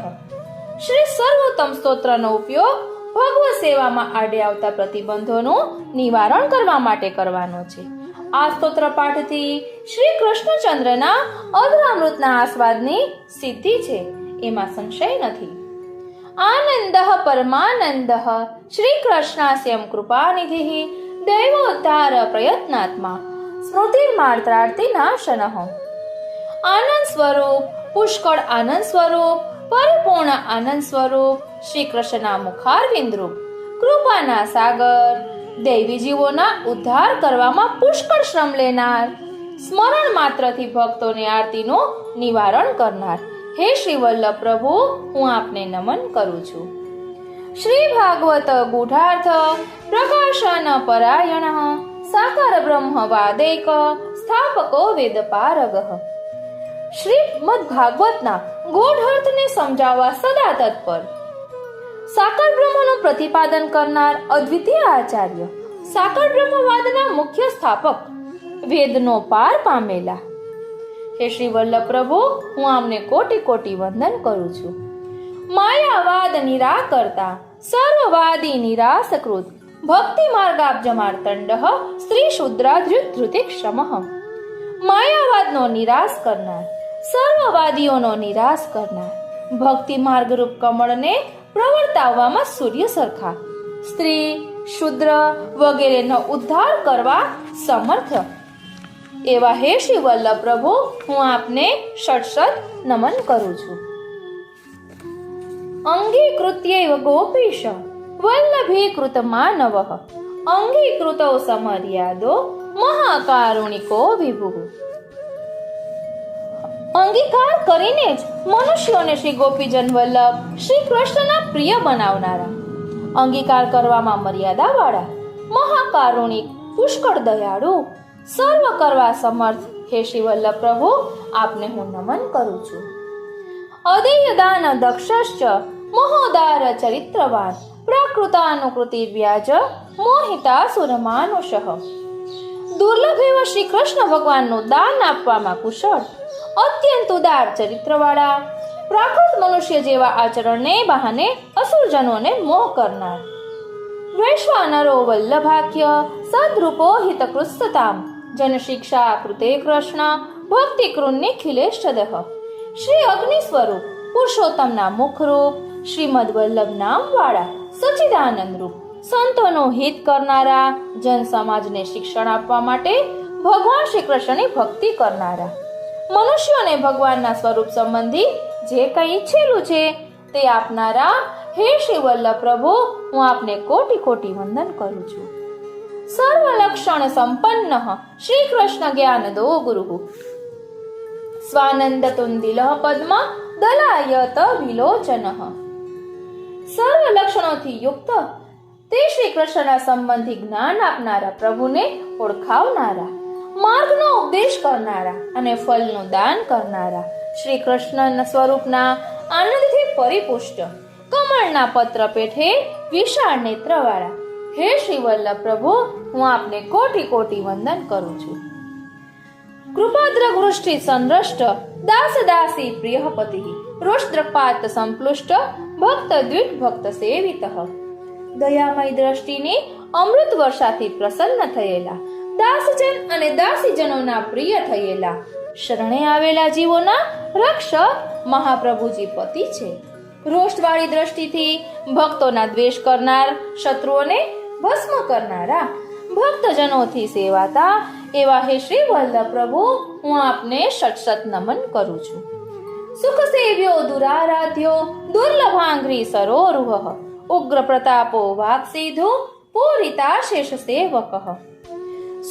શ્રી સર્વોત્તમ સ્તોત્રનો ઉપયોગ ભગવત સેવામાં આડે આવતા પ્રતિબંધોનું નિવારણ કરવા માટે કરવાનો છે. આ સ્તોત્ર પાઠથી શ્રી કૃષ્ણચંદ્રના અધરામૃતના આસ્વાદની સિદ્ધિ છે, એમાં સંશય નથી. આનંદ પરમાનંદ શ્રી કૃષ્ણાસ્યમ કૃપાનિધિ દૈવોદ્ધાર પ્રયત્નાત્મા સ્મૃતિર્માત્રાર્તિનાશન. આનંદ સ્વરૂપ, પુષ્કળ આનંદ સ્વરૂપ, પરિપૂર્ણ આનંદ સ્વરૂપ, શ્રી કૃષ્ણના મુખારવિંદ રૂપ, કૃપાના સાગર, દૈવી જીવોના ઉદ્ધાર કરવામાં પુષ્કળ શ્રમ લેનાર, સ્મરણ માત્રથી ભક્તોની આરતીનું નિવારણ કરનાર હે શ્રી વલ્લભ પ્રભુ, હું આપને નમન કરું છું. શ્રી ભાગવત ગૂઢાર્થ પ્રકાશન પરાયણ સાકાર બ્રહ્મ વાદૈક સ્થાપકો વેદ પારગ. શ્રીમદ ભાગવતના ગૂઢ અર્થને સમજાવવા સદા તત્પર, સાકાર બ્રહ્મનું પ્રતિપાદન કરનાર અદ્વિતીય આચાર્ય, સાકાર બ્રહ્મવાદના મુખ્ય સ્થાપક, વેદનો પાર પામેલા હે શ્રી વલ્લભ પ્રભુ, હું આમને કોટી કોટી વંદન કરું છું. માયાવાદ નિરાકર્તા સર્વવાદી નિરાસકૃત ભક્તિ માર્ગાબ્જમાર્તંડ સ્ત્રી શુદ્રાધૃતિ ક્ષમઃ. માયાવાદનો નિરાશ કરનાર, સર્વવાદીઓનો નિરાશ કરનાર, ભક્તિ માર્ગરૂપ કમળને પ્રવર્તાવવામાં સૂર્ય સરખા, સ્ત્રી, શુદ્ર વગેરેનો ઉદ્ધાર કરવા સમર્થ એવા હે શ્રી વલ્લભ પ્રભુ, હું આપને શત નમન કરું છું. અંગીકૃત્યૈવ ગોપીશ વલ્લભીકૃત માનવ અંગીકૃતો સમર્યાદો મહાકારુણિકો વિભુઃ. અંગીકાર કરીને જ મનુષ્યોને શ્રી ગોપીજન વલ્લભ શ્રી કૃષ્ણના પ્રિય બનાવનારા, અંગીકાર કરવામાં મર્યાદા વાળા, મહાકારુણિક, પુષ્કળ દયાળુ, સર્વ કરવા સમર્થ હે શ્રી વલ્લભ પ્રભુ, આપને હું નમન કરું છું. અદેય દાન દક્ષશ્ચ મહોદાર ચરિત્રવાન પ્રાકૃતાનુકૃતિર્વ્યાજ મોહિતાસુર માનુષઃ. દુર્લભ એવા શ્રી કૃષ્ણ ભગવાનનું દાન આપવામાં કુશળ, અત્યંત ઉદાર ચરિત્રવાળા, પ્રાકૃત મનુષ્ય જેવા આચરણને બહાને અસુરજનોને મોહ કરનાર, વૈશ્વાનરો વલ્લભાખ્ય સદરૂપો હિતકૃત્સતામ જન શિક્ષા કૃતે કૃષ્ણ ભક્તિ કૃન્નિખિલેષ્ટદઃ. શ્રી અગ્નિ સ્વરૂપ, પુરુષોત્તમના મુખરૂપ, શ્રીમદ વલ્લભ નામ વાળા, સચ્ચિદાનંદ રૂપ, સંતોનું હિત કરનારા, જન સમાજને શિક્ષણ આપવા માટે ભગવાન શ્રી કૃષ્ણની ભક્તિ કરનારા, મનુષ્યોને ભગવાનના સ્વરૂપ સંબંધી જે કંઈ ઈચ્છેલું છે તે આપનારા હે શ્રી વલ્લભ પ્રભુ, હું આપને કોટી કોટી વંદન કરું છું. સર્વ લક્ષણ સંપન્ન શ્રી કૃષ્ણ જ્ઞાનદો ગુરુ સ્વાનંદ તુંદિલ પદ્મ દલાયત વિલોચન. સર્વ લક્ષણોથી યુક્ત તે શ્રી કૃષ્ણના સંબંધી જ્ઞાન આપનારા, પ્રભુને ઓળખાવનારા, માર્ગનો ઉપદેશ કરનારા અને ફલનું દાન કરનારા, શ્રી કૃષ્ણ સ્વરૂપના આનંદથી પરિપુષ્ટ, કમળના પત્ર પેઠે વિશાળ નેત્રવાળા હે શ્રી વલ્લભ પ્રભુ, હું આપને કોટી કોટી વંદન કરું છું. કૃપાદ્ર વૃષ્ટિ સંદ્રષ્ટ દાસ દાસી પ્રિયપતિ રોષદ્રપાત સંપ્લુષ્ટ ભક્ત દ્વિટ ભક્ત સેવિત. દયામય દ્રષ્ટિની અમૃત વર્ષાથી પ્રસન્ન થયેલા, દાસજન અને દાસીજનોના પ્રિય થયેલા, શરણે આવેલા જીવોના રક્ષક મહાપ્રભુજી પતિ છે. રોષવાળી દ્રષ્ટિથી ભક્તોના દ્વેષ કરનાર, શત્રુઓને ભસ્મ કરનારા, ભક્તજનોથી સેવાતા એવા હે શ્રી વલ્લભ પ્રભુ, હું આપને શત નમન કરું છું. સુખ સેવ્યો દુરારાધ્યો દુર્લભાંગ્રી સરોરુહ ઉગ્ર પ્રતાપો વાક સિધુ પૂરિતા શેષ સેવક.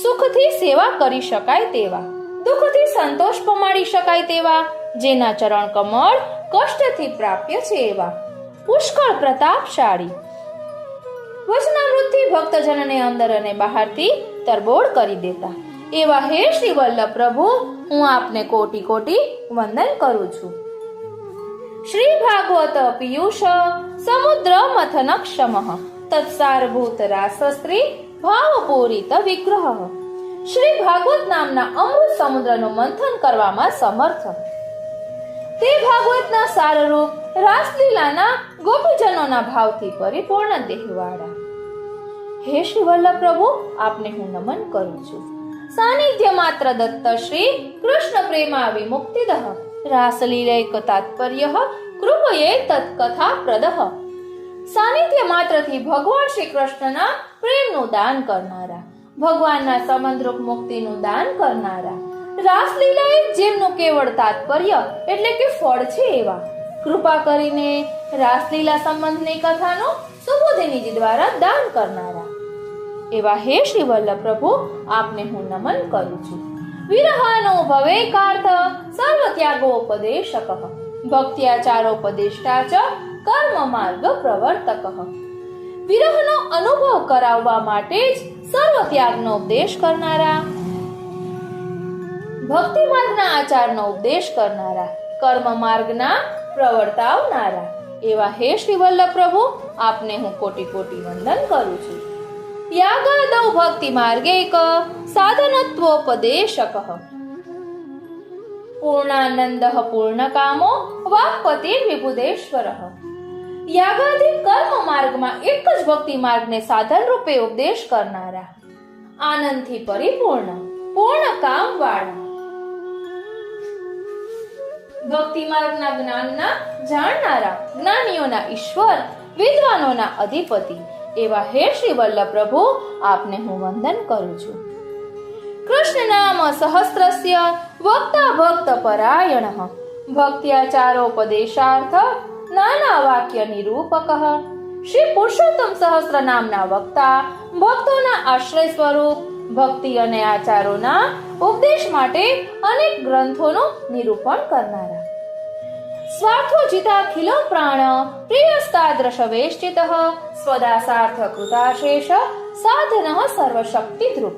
સુખથી સેવા કરી શકાય તેવા, દુઃખથી સંતોષ પમાડી શકાય તેવા, જેના ચરણ કમળ કષ્ટથી પ્રાપ્ય છે એવા, પુષ્કળ પ્રતાપશાળી, વચનામૃતથી ભક્તજનને અંદર અને બહારથી તરબોળ કરી દેતા એવા હે શ્રી વલ્લભ પ્રભુ, હું આપને કોટી કોટી વંદન કરું છું. શ્રી ભાગવત પિયુષ સમુદ્ર મથન ક્ષમઃ તત્સારભૂત રાસસ્ત્રી ભાવપૂરિત વિગ્રહ. શ્રી ભાગવત નામના અમૃત સમુદ્રનું મંથન કરવામાં સમર્થ, તે ભાગવતના સારરૂપ રાસલીલાના ગોપીજનોના ભાવથી પરિપૂર્ણ દેહવાળા. હે શ્રી વલ્લભ પ્રભુ, આપને હું નમન કરું છું. સાનિધ્ય માત્ર દત્ત શ્રી કૃષ્ણ પ્રેમા વિમુક્તિદઃ રાસલીલૈક તાત્પર્ય કૃપયે તત્કથા પ્રદઃ. સાનિધ્ય માત્રથી ભગવાન શ્રી કૃષ્ણના પ્રેમનું દાન કરનારા, ભગવાનના સંબંધરૂપ મુક્તિનું દાન કરનારા, રાસલીલા એ જેમનું કેવળ તાત્પર્ય એટલે કે ફળ છે એવા, કૃપા કરીને રાસલીલા સંબંધની કથાનું સુબોધિનીજી દ્વારા દાન કરનારા એવા હે શ્રી વલ્લભ પ્રભુ, આપને હું નમન કરું છું. વિરહાનો ભવેકાર્થ સર્વ ત્યાગોપદેશક ભક્ત્યાચારોપદેષ્ટા ચ કર્મ માર્ગ પ્રવર્તક. વિરહનો અનુભવ કરાવવા માટે જ સર્વ ત્યાગનો ઉપદેશ કરનારા, ભક્તિ માર્ગના આચારનો ઉપદેશ કરનારા, કર્મ માર્ગના પ્રવર્તાવનારા એવા હે શ્રી વલ્લભ પ્રભુ, આપને હું કોટી કોટી વંદન કરું છું. યાગાદૌ ભક્તિ માર્ગેક સાધનત્વોપદેશક પૂર્ણાનંદ પૂર્ણકામો વાક્પતિ વિબુધેશ્વર. યાગાદિ કર્મ માર્ગમાં એક જ ભક્તિ માર્ગને સાધન રૂપે ઉપદેશ કરનારા, આનંદથી પરિપૂર્ણ પૂર્ણ કામ વાળા, ભક્તિ માર્ગના જ્ઞાનના જાણનારા, જ્ઞાનીઓના ઈશ્વર, વિદ્વાનોના અધિપતિ એવા હે શ્રી વલ્લભ પ્રભુ, આપને હું વંદન કરું છું. કૃષ્ણ નામ સહસ્રસ્ય વક્તા ભક્ત પરાયણ ભક્ત્યાચારોપદેશાર્થ નાના વાક્ય નિરૂપક. શ્રી પુરુષોત્તમ સહસ્ર નામના વક્તા, ભક્તોના આશ્રય સ્વરૂપ, ભક્તિ અને આચારોના ઉપદેશ માટે અનેક ગ્રંથોનું નિરૂપણ કરનારા, સ્વાર્થોજિતાખિલ પ્રાણ પ્રિયસ્તાદ્રશ વેષ્ટિત સ્વદાસાર્થ કૃતાશેષ સાધન સર્વશક્તિદ્રુપ.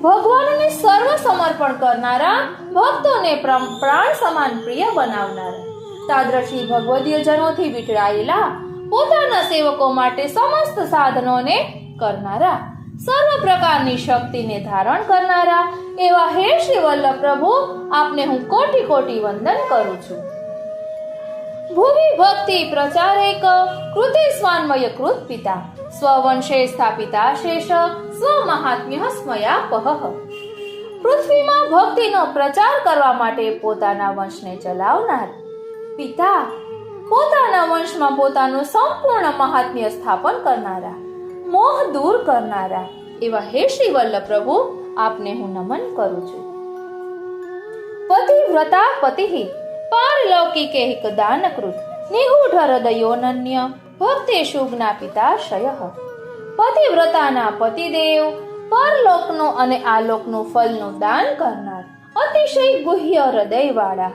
ભગવાનને સર્વ સમર્પણ કરનારા, ભક્તોને પ્રાણ સમાન પ્રિય બનાવનારા, તાદ્રશી ભગવદીય જનોથી વીંટળાયેલા, પોતાના સેવકો માટે સમસ્ત સાધનોને કરનારા, સર્વ પ્રકારની શક્તિને ધારણ કરનારા એવા હે શ્રી વલ્લભ પ્રભુ, આપને હું કોટી કોટી વંદન કરું છું. ભૂમિ ભક્તિ પ્રચારેક કૃતિ સ્વાન્મય કૃત પિતા સ્વવંશે સ્થાપિતા શેષ સ્વમહાત્મ્ય સ્મયાપહ. પૃથ્વીમાં ભક્તિનો પ્રચાર કરવા માટે પોતાના વંશને ચલાવનાર પિતા, પોતાના વંશમાં પોતાનું સંપૂર્ણ મહાત્મ્ય સ્થાપન કરનારા, મોહ દૂર કરનારા એવા હે શ્રી વલ્લભ પ્રભુ, આપને હું નમન કરું છું. પતિવ્રતા પતિ પારલૌકિકે દાનકૃત નિગૂઢ હૃદયોનન્ય ભક્તેષુ જ્ઞાપિતાશય. પતિવ્રતાના પતિદેવ, પરલોકનું અને આલોકનું ફલનું દાન કરનાર, અતિશય ગુહ્ય હૃદયવાળા,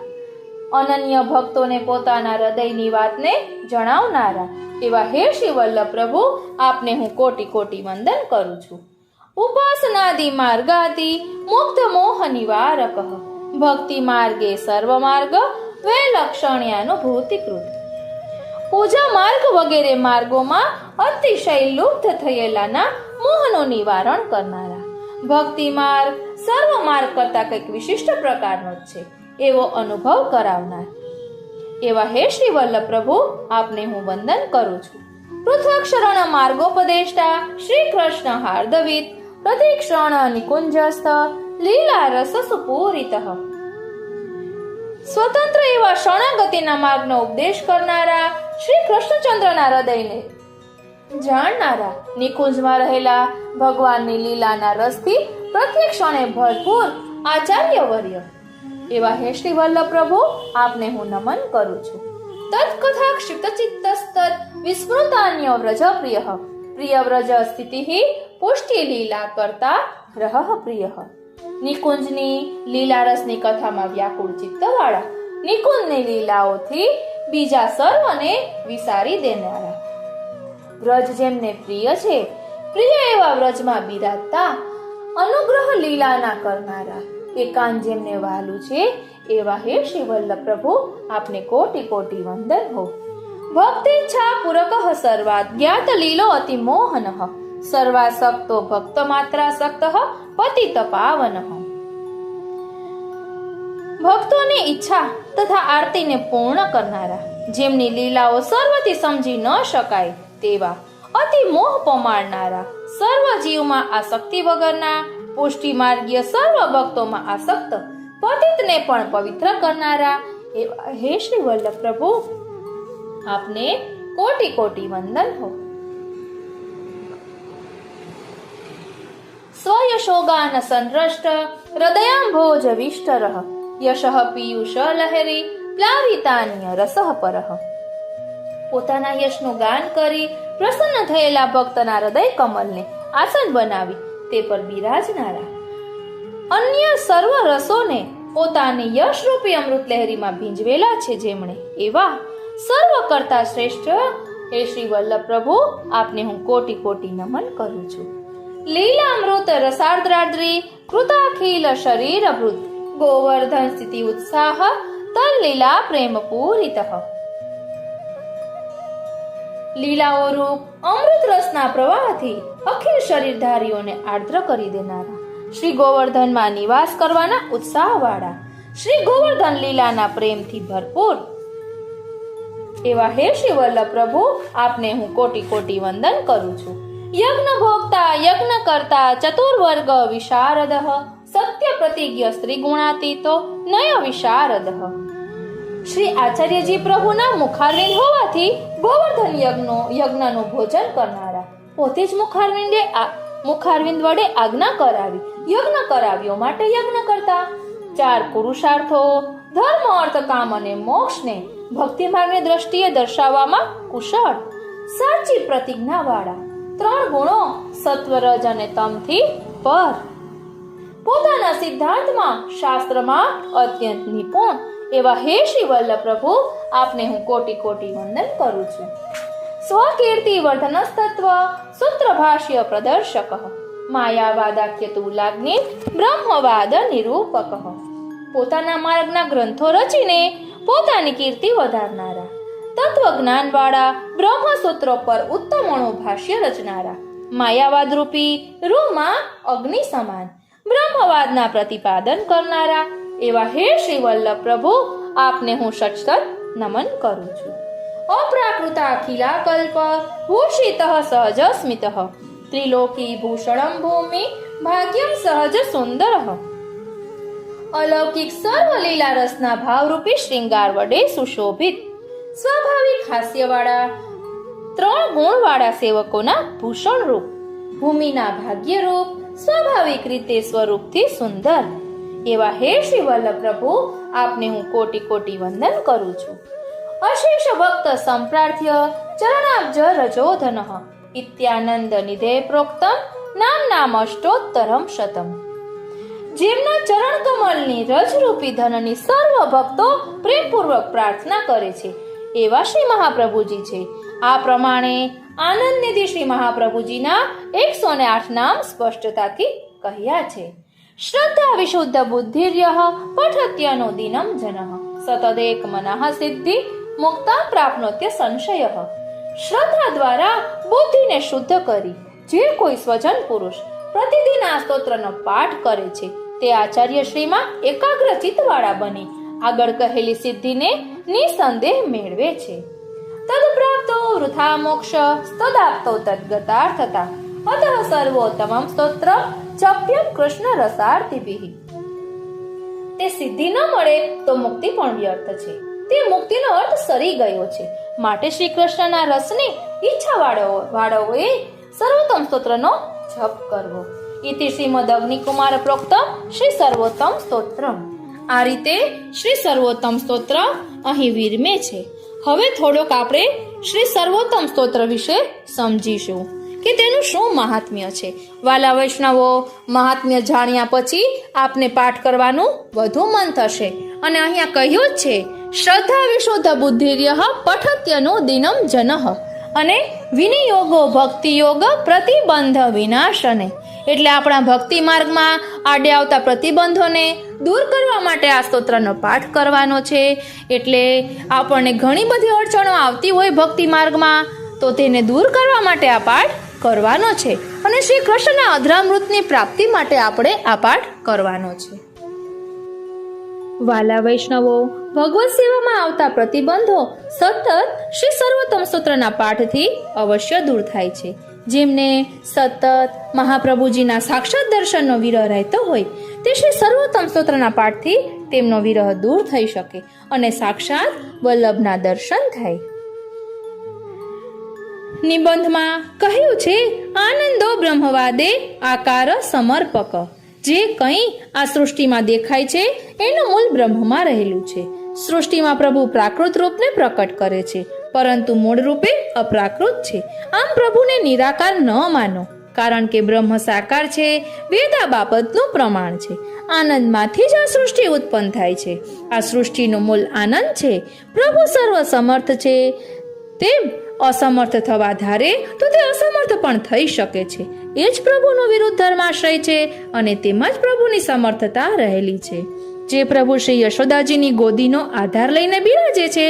અનન્ય ભક્તોને પોતાના હૃદયની વાતને જણાવનારા એવા હે શ્રી વલ્લભ પ્રભુ, આપને હું કોટી કોટી વંદન કરું છું. ઉપાસનાદિ માર્ગાદિ મુક્ત મોહ નિવારક ભક્તિ માર્ગે સર્વ માર્ગ વૈલક્ષણ્યાનુભૂતિકૃત. પૂજા માર્ગ વગેરે માર્ગોમાં અતિશય લુપ્ત થયેલાના મોહનું નિવારણ કરનારા, ભક્તિ માર્ગ સર્વ માર્ગ કરતા કંઈક વિશિષ્ટ પ્રકારનો જ છે એવો અનુભવ કરાવનાર એવા હે શ્રી વલ્લભ પ્રભુ, આપને હું વંદન કરું છું. પૃથક શરણ માર્ગોપદેષ્ટા શ્રી કૃષ્ણ હાર્દવિત પ્રતિક્ષણ નિકુંજસ્થ લીલા રસ સુપૂરિત. સ્વતંત્ર એવા શરણાગતિના માર્ગનો ઉપદેશ કરનારા, શ્રી કૃષ્ણચંદ્રના હૃદયને જાણનારા, નિકુંજમાં રહેલા ભગવાનની લીલાના રસથી પ્રત્યેક ક્ષણે ભરપૂર આચાર્યવર્ય એવા હે શ્રી વલ્લભ પ્રભુ, આપને હું નમન કરું છું. તત્કથા ક્ષિપ્તચિત્તસ્તદ વિસ્મૃતાન્ય વ્રજ પ્રિય પ્રિય વ્રજ સ્થિતિ પુષ્ટિ લીલા કરતા રહ પ્રિય. નિકુંજની લીલારસની કથામાં વ્યાકુળ ચિત્તવાળા, નિકુંજની લીલાઓથી બીજા સર્વને વિસારી દેનારા, વ્રજ જેમને પ્રિય છે, પ્રિય એવા વ્રજમાં બિરાજતા અનુગ્રહ લીલાના કરનારા, એકાંત જેમને વહાલું છે એવા હે શ્રી વલ્લભ પ્રભુ, આપને કોટી કોટી વંદન હો. ભક્તિચ્છા પૂરક સર્વાત જ્ઞાત લીલો અતિ મોહન સર્વાસક્તો ભક્ત માત્રાસક્ત પતિત પાવન. ભક્તોની ઈચ્છા તથા આરતીને પૂર્ણ કરનારા, જેમની લીલાઓ સર્વથી સમજી ન શકાય તેવા, અતિ મોહ પમાડનારા, સર્વ જીવમાં આસક્તિ વગરના, પુષ્ટિ માર્ગીય સર્વ ભક્તોમાં આસક્ત, પતિતને પણ પવિત્ર કરનારા એવા હે શ્રી વલ્લભ પ્રભુ, આપને કોટી કોટી વંદન હો. સ્વયશોગાન સંરષ્ટ હૃદયાંભોજ વિષ્ટરઃ યશઃ પીયુષ લહેરી પ્લાવિતાન્ય રસઃ પરઃ. પોતાના યશનું ગાન કરી પ્રસન્ન થયેલા ભક્તના હૃદય કમલને આસન બનાવી તે પર બિરાજનારા, અન્ય સર્વ રસોને પોતાની યશરૂપી અમૃત લહેરીમાં ભીંજવેલા છે જેમણે, એવા સર્વ કરતા શ્રેષ્ઠ હે શ્રી વલ્લભ પ્રભુ, આપને હું કોટી કોટી નમન કરું છું. લીલામૃત રસાર્દ્રાદ્રી કૃતાખિલ શરીર ભૃત ગોવર્ધન સ્થિતિ ઉત્સાહ તલ લીલા પ્રેમ પૂરિતઃ. લીલાઓ રૂપ અમૃત રસના પ્રવાહથી અખિલ શરીરધારીઓને આર્દ્ર કરી દેનારા, શ્રી ગોવર્ધનમાં નિવાસ કરવાના ઉત્સાહવાળા, શ્રી ગોવર્ધન લીલાના પ્રેમથી ભરપૂર એવા હે શ્રી વલ્લભ પ્રભુ, આપને હું કોટી કોટી વંદન કરું છું. યજ્ઞ ભોક્તા યજ્ઞ કરતા ચતુર્વર્ગ વિશારદ સત્ય પ્રતિજ્ઞ સ્ત્રી ગુણાતીતો નય વિશારદ. શ્રી આચાર્યજી પ્રભુના મુખારવિંદ હોવાથી ગોવર્ધન યજ્ઞનું ભોજન કરનારા, પોતે જ મુખારવિંદ વડે આજ્ઞા કરાવી યજ્ઞ કરાવ્યો માટે યજ્ઞ કરતા, 4 પુરુષાર્થો ધર્મ અર્થ કામ અને મોક્ષને ભક્તિ માર્ગની દ્રષ્ટિએ દર્શાવવામાં કુશળ, સાચી પ્રતિજ્ઞા વાળા, 3 ગુણો સત્વ રજ અને તમથી પર, પોતાના સિદ્ધાંતમાં શાસ્ત્રમાં અત્યંત નિપુણ એવા હે શ્રી વલ્લભ પ્રભુ, આપને હું કોટી કોટી વંદન કરું છું. સ્વકીર્તિ વર્ધનસ્તત્વ સૂત્ર ભાષ્ય પ્રદર્શક માયાવાદાખ્ય તુલાગ્નિ બ્રહ્મવાદ નિરૂપક. પોતાના માર્ગના ગ્રંથો રચીને પોતાની કીર્તિ વધારનારા, તત્વજ્ઞાન વાળા, બ્રહ્મસૂત્રો પર ઉત્તમોણું ભાષ્ય રચનારા, માયાવાદ રૂપી રૂમાં અગ્નિ સમાન બ્રહ્મવાદના પ્રતિપાદન કરનારા એવા હે શ્રી વલ્લભ પ્રભુ, આપને હું સચત નમન કરું છું. અપ્રાકૃતાખિલા કલ્પ ભૂષિતઃ સહજ સ્મિતઃ ત્રિલોકી ભૂષણમ ભૂમિ ભાગ્યમ સહજ સુંદરઃ. અલૌકિક સર્વ લીલા રસના ભાવરૂપી શ્રૃંગાર વડે સુશોભિત, સ્વાભાવિક હાસ્યવાળા, 3 ગુણવાળા સેવકોના ભૂષણ રૂપ, ભૂમિના ભાગ્ય રૂપ, સ્વાભાવિક રીતે સ્વરૂપથી સુંદર એવા હે શ્રી વલ્લભ પ્રભુ, આપને હું કોટી કોટી વંદન કરું છું. અશેષ ભક્ત સંપ્રાર્થ્ય ચરણાબ્જ રજોધનઃ ઇત્યાનંદ નિધે પ્રોક્તમ નામ નામ અષ્ટોત્તરમ શતમ. જેમના ચરણ કમલની રજરૂપી ધનની સર્વ ભક્તો પ્રેમપૂર્વક પ્રાર્થના કરે છે એવા શ્રી મહાપ્રભુજી છે. આ પ્રમાણે આનંદ નિધિ શ્રી મહાપ્રભુજીના 108 નામ સ્પષ્ટતાથી કહ્યા છે. શ્રદ્ધા વિશુદ્ધ બુદ્ધિર્યઃ પઠત્યનો દિનમ જનઃ સતદેક મનઃ સિદ્ધિ મુક્તા પ્રાપ્નોત્ય સંશયઃ. શ્રદ્ધા દ્વારા બુદ્ધિને શુદ્ધ કરી જે કોઈ સ્વજન પુરુષ પ્રતિદિન આ સ્તોત્રનો પાઠ કરે છે તે આચાર્ય શ્રીમાં એકાગ્ર ચિત્તવાળા બની આગળ કહેલી સિદ્ધિને નિસંદેહ મેળવે છે. તદપ્રાપ્તો વૃથા મોક્ષ તદાપ્તો તદ્ગતાર્થતા અતઃ સર્વોત્તમં સ્તોત્ર જપ્યમ કૃષ્ણ રસાર્તિભિઃ. તે સિદ્ધિ ન મળે તો મુક્તિ પણ વ્યર્થ છે, તે મુક્તિનો અર્થ સરી ગયો છે. માટે શ્રી કૃષ્ણના રસની ઈચ્છા વાળોએ સર્વોત્તમ સ્તોત્રનો જપ કરવો. ઇતિ શ્રીમદ અગ્નિકુમાર પ્રોક્તમ શ્રી સર્વોત્તમ સ્તોત્રમ. આ રીતે શ્રી સર્વોત્તમ સ્તોત્ર અહીં વિરમે છે. હવે થોડોક આપણે શ્રી સર્વોત્તમ સ્તોત્ર વિશે સમજીશું કે તેનું શું મહાત્મ્ય છે. વાલા વૈષ્ણવો, મહાત્મ્ય જાણ્યા પછી આપને પાઠ કરવાનું વધુ મન થશે. અને અહીંયા કહ્યું જ છે શ્રદ્ધા વિશુદ્ધ બુદ્ધિર્યઃ પઠત્યનો દિનમ જનઃ અને વિનિયોગો ભક્તિ યોગ પ્રતિબંધ વિનાશને. એટલે આપણા ભક્તિ માર્ગમાં આડે આવતા પ્રતિબંધોને દૂર કરવા માટે આ સ્તોત્રનો પાઠ કરવાનો છે. એટલે આપણને ઘણી બધી અડચણો આવતી હોય ભક્તિ માર્ગમાં, તો તેને દૂર કરવા માટે આ પાઠ કરવાનો છે અને શ્રી કૃષ્ણના અધરામૃતની પ્રાપ્તિ માટે આપણે આ પાઠ કરવાનો છે. વાલા વૈષ્ણવો, ભગવત સેવામાં આવતા પ્રતિબંધો સતત શ્રી સર્વોત્તમ સ્તોત્રના પાઠથી અવશ્ય દૂર થાય છે. જેમને સતત મહાપ્રભુજીના સાક્ષાત દર્શનનો વિરહ રહેતો હોય તે શ્રી સર્વોત્તમ સ્તોત્રના પાઠથી તેમનો વિરહ દૂર થઈ શકે અને સાક્ષાત વલ્લભના દર્શન થાય. નિબંધમાં કહ્યું છે, આનંદો બ્રહ્મવાદે આકાર સમર્પક. જે કંઈ આ સૃષ્ટિમાં દેખાય છે એનું મૂળ બ્રહ્મમાં રહેલું છે. સૃષ્ટિમાં પ્રભુ પ્રાકૃત રૂપને પ્રકટ કરે છે, પરંતુ મૂળ રૂપે અપ્રાકૃત છે. આમ પ્રભુને નિરાકાર ન માનો, કારણ કે બ્રહ્મ સાકાર છે. વેદ આ બાબતનું પ્રમાણ છે. આનંદમાંથી જ આ સૃષ્ટિ ઉત્પન્ન થાય છે. આ સૃષ્ટિનું મૂળ આનંદ છે. પ્રભુ સર્વ સમર્થ છે. તે અસમર્થ થવા ધારે તો તે અસમર્થ પણ થઈ શકે છે. એ જ પ્રભુનો વિરુદ્ધ ધર્માશ્રય છે અને તેમાં જ પ્રભુની સમર્થતા રહેલી છે. જે પ્રભુ શ્રી યશોદાજીની ગોદીનો આધાર લઈને બિરાજે છે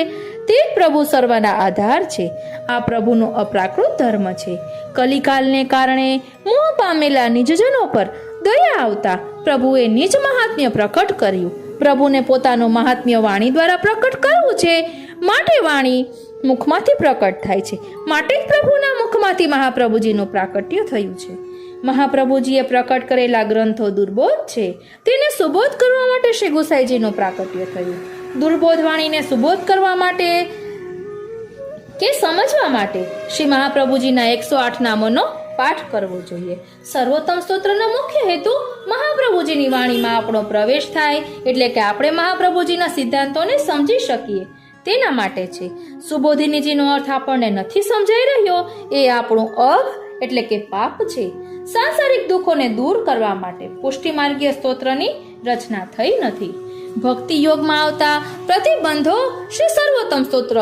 તે પ્રભુ સર્વના આધાર છે. આ પ્રભુનો અપ્રાકૃત ધર્મ છે. કલિકાલને કારણે મોહ પામેલા નિજજનો પર દયા આવતા પ્રભુએ નિજ મહાત્મ્ય પ્રકટ કર્યું. પ્રભુને પોતાનું મહાત્મ્ય વાણી દ્વારા પ્રકટ કરવું છે, માટે વાણી મુખમાંથી પ્રકટ થાય છે. માટે જ પ્રભુના મુખમાંથી મહાપ્રભુજીનું પ્રાકટ્ય થયું છે. મહાપ્રભુજીએ પ્રકટ કરેલા ગ્રંથો દુર્બોધ છે. તેને સુબોધ કરવા માટે શ્રી ગુસાઈજીનું પ્રાકટ્ય થયું. દુર્બોધ વાણીને સુબોધ કરવા માટે કે સમજવા માટે શ્રી મહાપ્રભુજીના 108 નામોનો પાઠ કરવો જોઈએ. સર્વોત્તમ સ્તોત્રનો મુખ્ય હેતુ મહાપ્રભુજીની વાણીમાં આપણો પ્રવેશ થાય, એટલે કે આપણે મહાપ્રભુજીના સિદ્ધાંતોને સમજી શકીએ તેના માટે છે. સુબોધિનીજીનો અર્થ આપણને નથી સમજાઈ રહ્યો એ આપણું અઘ એટલે કે પાપ છે. સાંસારિક દુઃખોને દૂર કરવા માટે પુષ્ટિમાર્ગીય સ્તોત્રની રચના થઈ નથી. ભક્તિ યોગમાં આવતા પ્રતિબંધો શ્રી સર્વોત્તમ સ્તોત્ર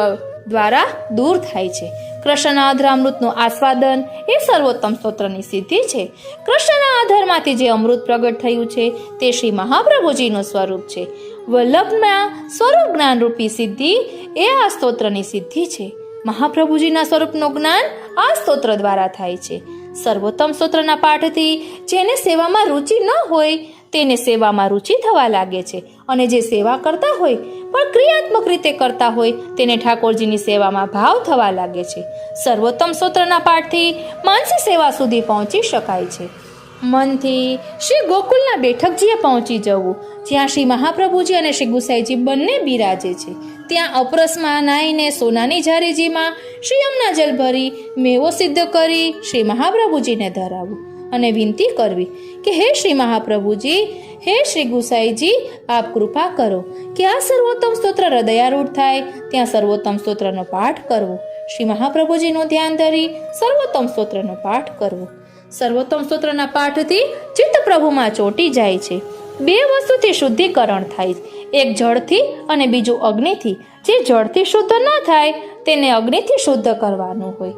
દ્વારા દૂર થાય છે. કૃષ્ણના અધરામૃતનું આસ્વાદન એ સર્વોત્તમ સ્તોત્રની સિદ્ધિ છે. કૃષ્ણના આધારમાંથી જે અમૃત પ્રગટ થયું છે તે શ્રી મહાપ્રભુજીનું સ્વરૂપ છે. વલ્લભના સ્વરૂપ જ્ઞાનરૂપી સિદ્ધિ એ આ સ્તોત્રની સિદ્ધિ છે. મહાપ્રભુજીના સ્વરૂપનું જ્ઞાન આ સ્તોત્ર દ્વારા થાય છે. સર્વોત્તમ સ્તોત્રના પાઠથી જેને સેવામાં રુચિ ન હોય તેને સેવામાં રુચિ થવા લાગે છે, અને જે સેવા કરતા હોય પણ ક્રિયાત્મક રીતે કરતા હોય તેને ઠાકોરજીની સેવામાં ભાવ થવા લાગે છે. સર્વોત્તમ સ્તોત્રના પાઠથી માનસી સેવા સુધી પહોંચી શકાય છે. મનથી શ્રી ગોકુલના બેઠકજીએ પહોંચી જવું, જ્યાં શ્રી મહાપ્રભુજી અને શ્રી ગુસાઈજી બંને બિરાજે છે. ત્યાં અપરસમાં નાહીને સોનાની ઝારીજીમાં શ્રી યમુના જલ ભરી મેવો સિદ્ધ કરી શ્રી મહાપ્રભુજીને ધરાવવું અને વિનંતી કરવી કે હે શ્રી મહાપ્રભુજી, હે શ્રી ગુસાઈજી, આપ કૃપા કરો કે આ સર્વોત્તમ સ્તોત્ર હૃદયારૂઢ થાય. ત્યાં સર્વોત્તમ સ્તોત્રનો પાઠ કરવો, શ્રી મહાપ્રભુજીનું ધ્યાન ધરી સર્વોત્તમ સ્તોત્રનો પાઠ કરવો. સર્વોત્તમ સ્તોત્રના પાઠથી ચિત્ત પ્રભુમાં ચોંટી જાય છે. બે વસ્તુથી શુદ્ધિકરણ થાય, એક જળથી અને બીજું અગ્નિથી. જે જળથી શુદ્ધ ન થાય તેને અગ્નિથી શુદ્ધ કરવાનું હોય.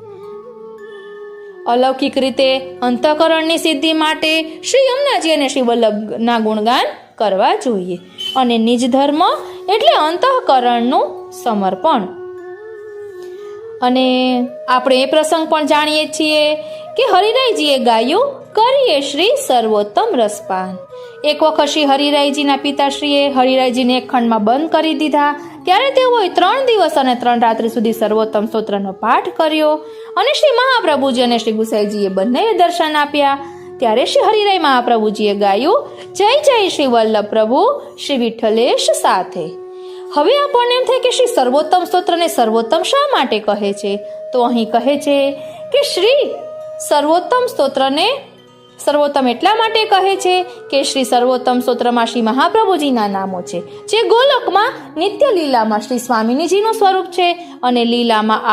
અલૌકિક રીતે અંતઃકરણની સિદ્ધિ માટે શ્રી યમુનાજી અને શ્રી વલ્લભના ગુણગાન કરવા જોઈએ. અને નિજ ધર્મ એટલે અંતઃકરણનું સમર્પણ. અને આપણે એ પ્રસંગ પણ જાણીએ છીએ કે હરિરાયજીએ ગાયું, કરીએ શ્રી સર્વોત્તમ રસપાન. એક વખત શ્રી હરિરાયજીના પિતાશ્રીએ હરિરાયજીને એક ખંડમાં બંધ કરી દીધા. ત્યારે તેઓએ 3 દિવસ અને 3 રાત્રિ સુધી સર્વોત્તમ સ્તોત્રનો પાઠ કર્યો અને શ્રી મહાપ્રભુજી અને શ્રી ગુસાઈજીએ બંનેએ દર્શન આપ્યા. ત્યારે શ્રી હરિરાય મહાપ્રભુજીએ ગાયું, જય જય શ્રી વલ્લભ પ્રભુ શ્રી વિઠ્ઠલેશ સાથે. હવે આપણને એમ થાય કે શ્રી સર્વોત્તમ સ્તોત્રને સર્વોત્તમ શા માટે કહે છે? તો અહીં કહે છે કે શ્રી સર્વોત્તમ સ્તોત્રને સર્વોત્તમ એટલા માટે કહે છે કે શ્રી સર્વોત્તમ સ્તોત્રમાં શ્રી મહાપ્રભુજીના નામો છે, જે ગોલકમાં નિત્ય લીલામાં શ્રી સ્વામિનીજીનું સ્વરૂપ છે અને લીલામાં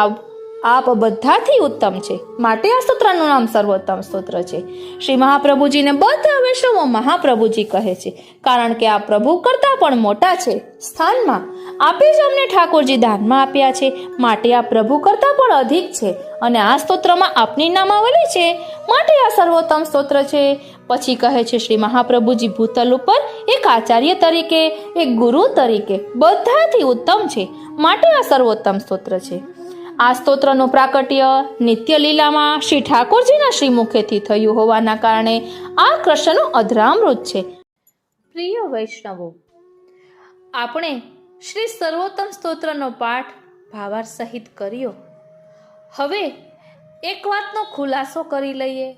આપ બધાથી ઉત્તમ છે. માટે આ સ્તોત્રનું નામ સર્વોત્તમ સ્તોત્ર છે. શ્રી મહાપ્રભુજીને બધા વૈષ્ણવો મહાપ્રભુજી કહે છે, કારણ કે આ પ્રભુ કરતાં પણ મોટા છે સ્થાનમાં. આપે જ અમને ઠાકોરજી દાનમાં આપ્યા છે, માટે આ પ્રભુ કરતાં પણ અધિક છે. અને આ સ્તોત્રમાં આપની નામાવલી છે, માટે આ સર્વોત્તમ સ્તોત્ર છે. પછી કહે છે શ્રી મહાપ્રભુજી ભૂતલ ઉપર એક આચાર્ય તરીકે, એક ગુરુ તરીકે બધાથી ઉત્તમ છે, માટે આ સર્વોત્તમ સ્તોત્ર છે. આ સ્તોત્રનું પ્રાકટ્ય નિત્ય લીલામાં શ્રી ઠાકોરજીના શ્રીમુખેથી થયું હોવાના કારણે આ કૃષ્ણનું અધરામૃત છે. પ્રિય વૈષ્ણવો, આપણે શ્રી સર્વોત્તમ સ્તોત્રનો પાઠ ભાવાર્થ સહિત કર્યો. હવે એક વાતનો ખુલાસો કરી લઈએ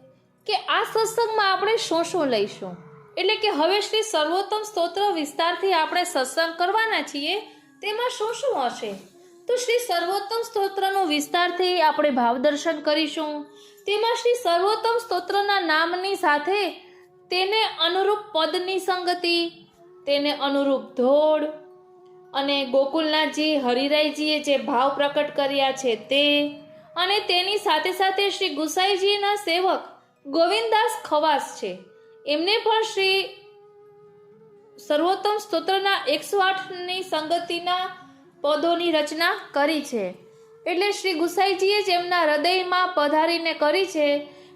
કે આ સત્સંગમાં આપણે શું શું લઈશું. એટલે કે હવે શ્રી સર્વોત્તમ સ્તોત્ર વિસ્તારથી આપણે સત્સંગ કરવાના છીએ, તેમાં શું શું હશે? તો શ્રી સર્વોત્તમ સ્તોત્રનું વિસ્તારથી આપણે ભાવદર્શન કરીશું. તેમાં શ્રી સર્વોત્તમ સ્તોત્રના નામની સાથે તેને અનુરૂપ પદની સંગતિ, તેને અનુરૂપ ધોડ અને ગોકુલનાથજી હરિરાયજીએ જે ભાવ પ્રકટ કર્યા છે તે, અને તેની સાથે સાથે શ્રી ગુસાઈજીના સેવક ગોવિંદાસ ખવાસ છે, એમને પણ શ્રી સર્વોત્તમ સ્તોત્રના 108ની સંગતિના પદોની રચના કરી છે. એટલે શ્રી ગુસાઈજીએ જ એમના હૃદયમાં પધારીને કરી છે.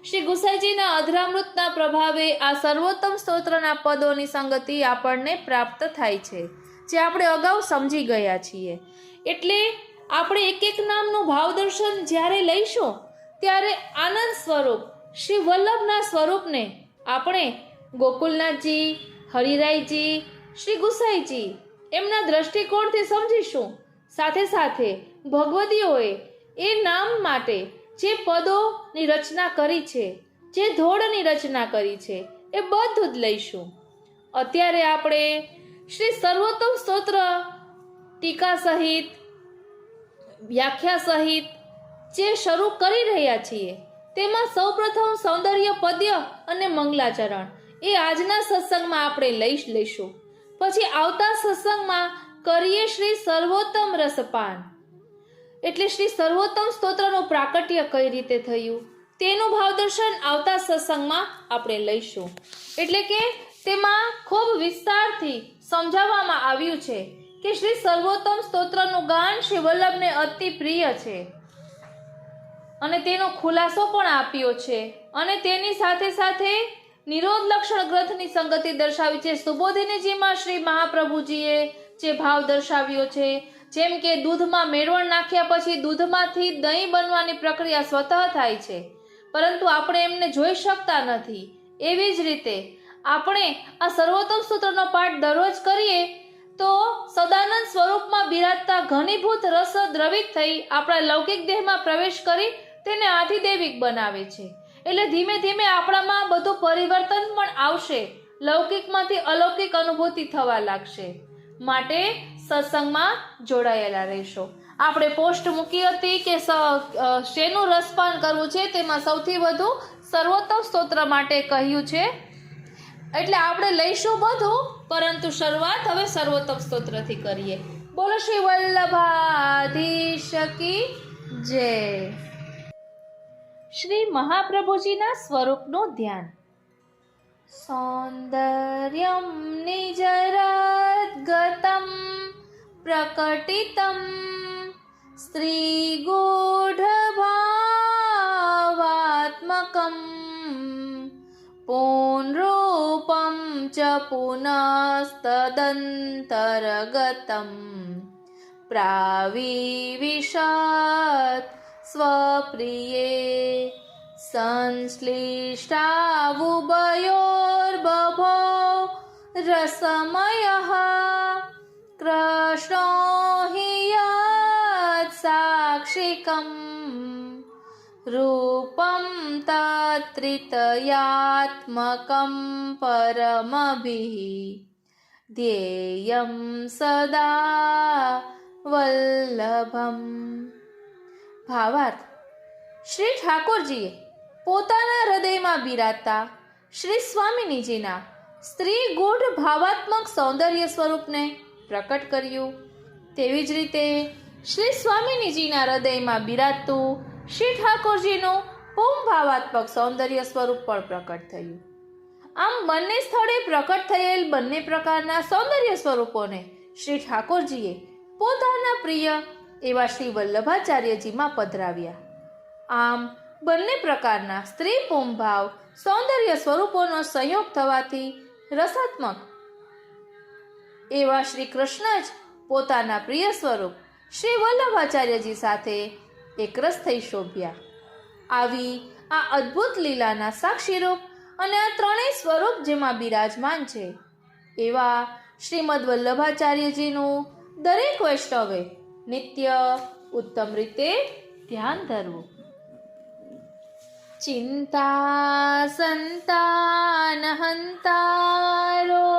શ્રી ગુસાઈજીના અધરામૃતના પ્રભાવે આ સર્વોત્તમ સ્તોત્રના પદોની સંગતિ આપણને પ્રાપ્ત થાય છે, જે આપણે અગાઉ સમજી ગયા છીએ. એટલે આપણે એક એક નામનું ભાવદર્શન જ્યારે લઈશું ત્યારે આનંદ સ્વરૂપ શ્રી વલ્લભના સ્વરૂપને આપણે ગોકુલનાથજી, હરિરાયજી, શ્રી ગુસાઈજી એમના દ્રષ્ટિકોણથી સમજીશું. સાથે સાથે ભગવદીઓએ એ નામ માટે જે પદોની રચના કરી છે, જે ધોળની રચના કરી છે, એ બધું જ લઈશું. અત્યારે આપણે શ્રી સર્વોત્તમ સ્તોત્ર ટીકા સહિત, વ્યાખ્યા સહિત જે શરૂ કરી રહ્યા છીએ, તેમાં સૌપ્રથમ સૌંદર્ય પદ્ય અને મંગલાચરણ એ આજના સત્સંગમાં આપણે લઈશું. પછી આવતા સત્સંગમાં કરીએ શ્રી સર્વોત્તમ રસપાન, એટલે શ્રી સર્વોત્તમ સ્તોત્રનું પ્રાકટ્ય કઈ રીતે થયું તેનું ભાવદર્શન આવતા સત્સંગમાં આપણે લઈશું. એટલે કે તેમાં ખૂબ વિસ્તારથી સમજાવવામાં આવ્યું છે કે શ્રી સર્વોત્તમ સ્તોત્રનું ગાન શ્રી વલ્લભને અતિ પ્રિય છે, અને તેનો ખુલાસો પણ આપ્યો છે. અને તેની સાથે સાથે નિરોધ લક્ષણ ગ્રંથની સંગતિ દર્શાવી છે. સુબોધિનીજીમાં શ્રી મહાપ્રભુજીએ જે ભાવ દર્શાવ્યો છે, જેમ કે દૂધમાં મેળવણ નાખ્યા પછી દૂધમાંથી દહીં બનવાની પ્રક્રિયા સ્વતઃ થાય છે, પરંતુ આપણે એમને જોઈ શકતા નથી. એવી જ રીતે આપણે આ સર્વોત્તમ સ્તોત્રનો પાઠ દરરોજ કરીએ તો સદાનંદ સ્વરૂપમાં બિરાજતા ઘનીભૂત રસ દ્રવિત થઈ આપણા લૌકિક દેહમાં પ્રવેશ કરી તેને આધિદૈવિક બનાવે છે. એટલે ધીમે ધીમે આપણામાં બધું પરિવર્તન પણ આવશે, લૌકિકમાંથી અલૌકિક અનુભૂતિ થવા લાગશે. માટે સત્સંગમાં જોડાયેલા રહેશો. આપણે પોસ્ટ મૂકી હતી કે શેનું રસપાન કરવું છે, તેમાં સૌથી વધુ સર્વોત્તમ સ્તોત્ર માટે કહ્યું છે. એટલે આપણે લઈશું બધું, પરંતુ શરૂઆત હવે સર્વોત્તમ સ્તોત્રથી કરીએ. બોલો શ્રી વલ્લભાધીશ કી જય. શ્રી મહાપ્રભુજીના સ્વરૂપનું ધ્યાન. સૌંદર્યમ નિજરાદ્ગતમ પ્રકટિતમ સ્ત્રી ગૂઢભાવાત્મકમ પૂનરૂપમ ચ પુનસ્તદંતરગતમ પ્રાવિવિશત સ્વપ્રિયે સંશ્લિષ્ટાવુભયોર્બભો રસમયઃ કૃષ્ણો હિ યત્ સાક્ષિકમ રૂપમ તત્રિતયાત્મકં પરમભિઃ ધ્યેયં સદા વલ્લભમ. ભાવાર્થ. શ્રી ઠાકોરજીએ પોતાના હૃદયમાં બિરાજતા શ્રી સ્વામિનીજીના સ્ત્રી ગૂઢ ભાવાત્મક સૌંદર્ય સ્વરૂપને પ્રકટ કર્યું. તેવી જ રીતે શ્રી સ્વામિનીજીના હૃદયમાં બિરાજતું શ્રી ઠાકોરજીનું પૂમ ભાવાત્મક સૌંદર્ય સ્વરૂપ પણ પ્રકટ થયું. આમ બંને સ્થળે પ્રકટ થયેલ બંને પ્રકારના સૌંદર્ય સ્વરૂપોને શ્રી ઠાકોરજીએ પોતાના પ્રિય એવા શ્રી વલ્લભાચાર્યજીમાં પધરાવ્યા. આમ બંને પ્રકારના સ્ત્રી પૂમભાવ સૌંદર્ય સ્વરૂપોનો સંયોગ થવાથી રસાત્મક એવા શ્રી કૃષ્ણ જ પોતાના પ્રિય સ્વરૂપ શ્રી વલ્લભાચાર્યજી સાથે એકરસ થઈ શોભ્યા. આવી આ અદ્ભુત લીલાના સાક્ષીરૂપ અને આ ત્રણેય સ્વરૂપ જેમાં બિરાજમાન છે એવા શ્રીમદ વલ્લભાચાર્યજીનું દરેક વૈષ્ણવે નિત્ય ઉત્તમ રીતે ધ્યાન ધરવું. ચિંતા સંતાન હંતારો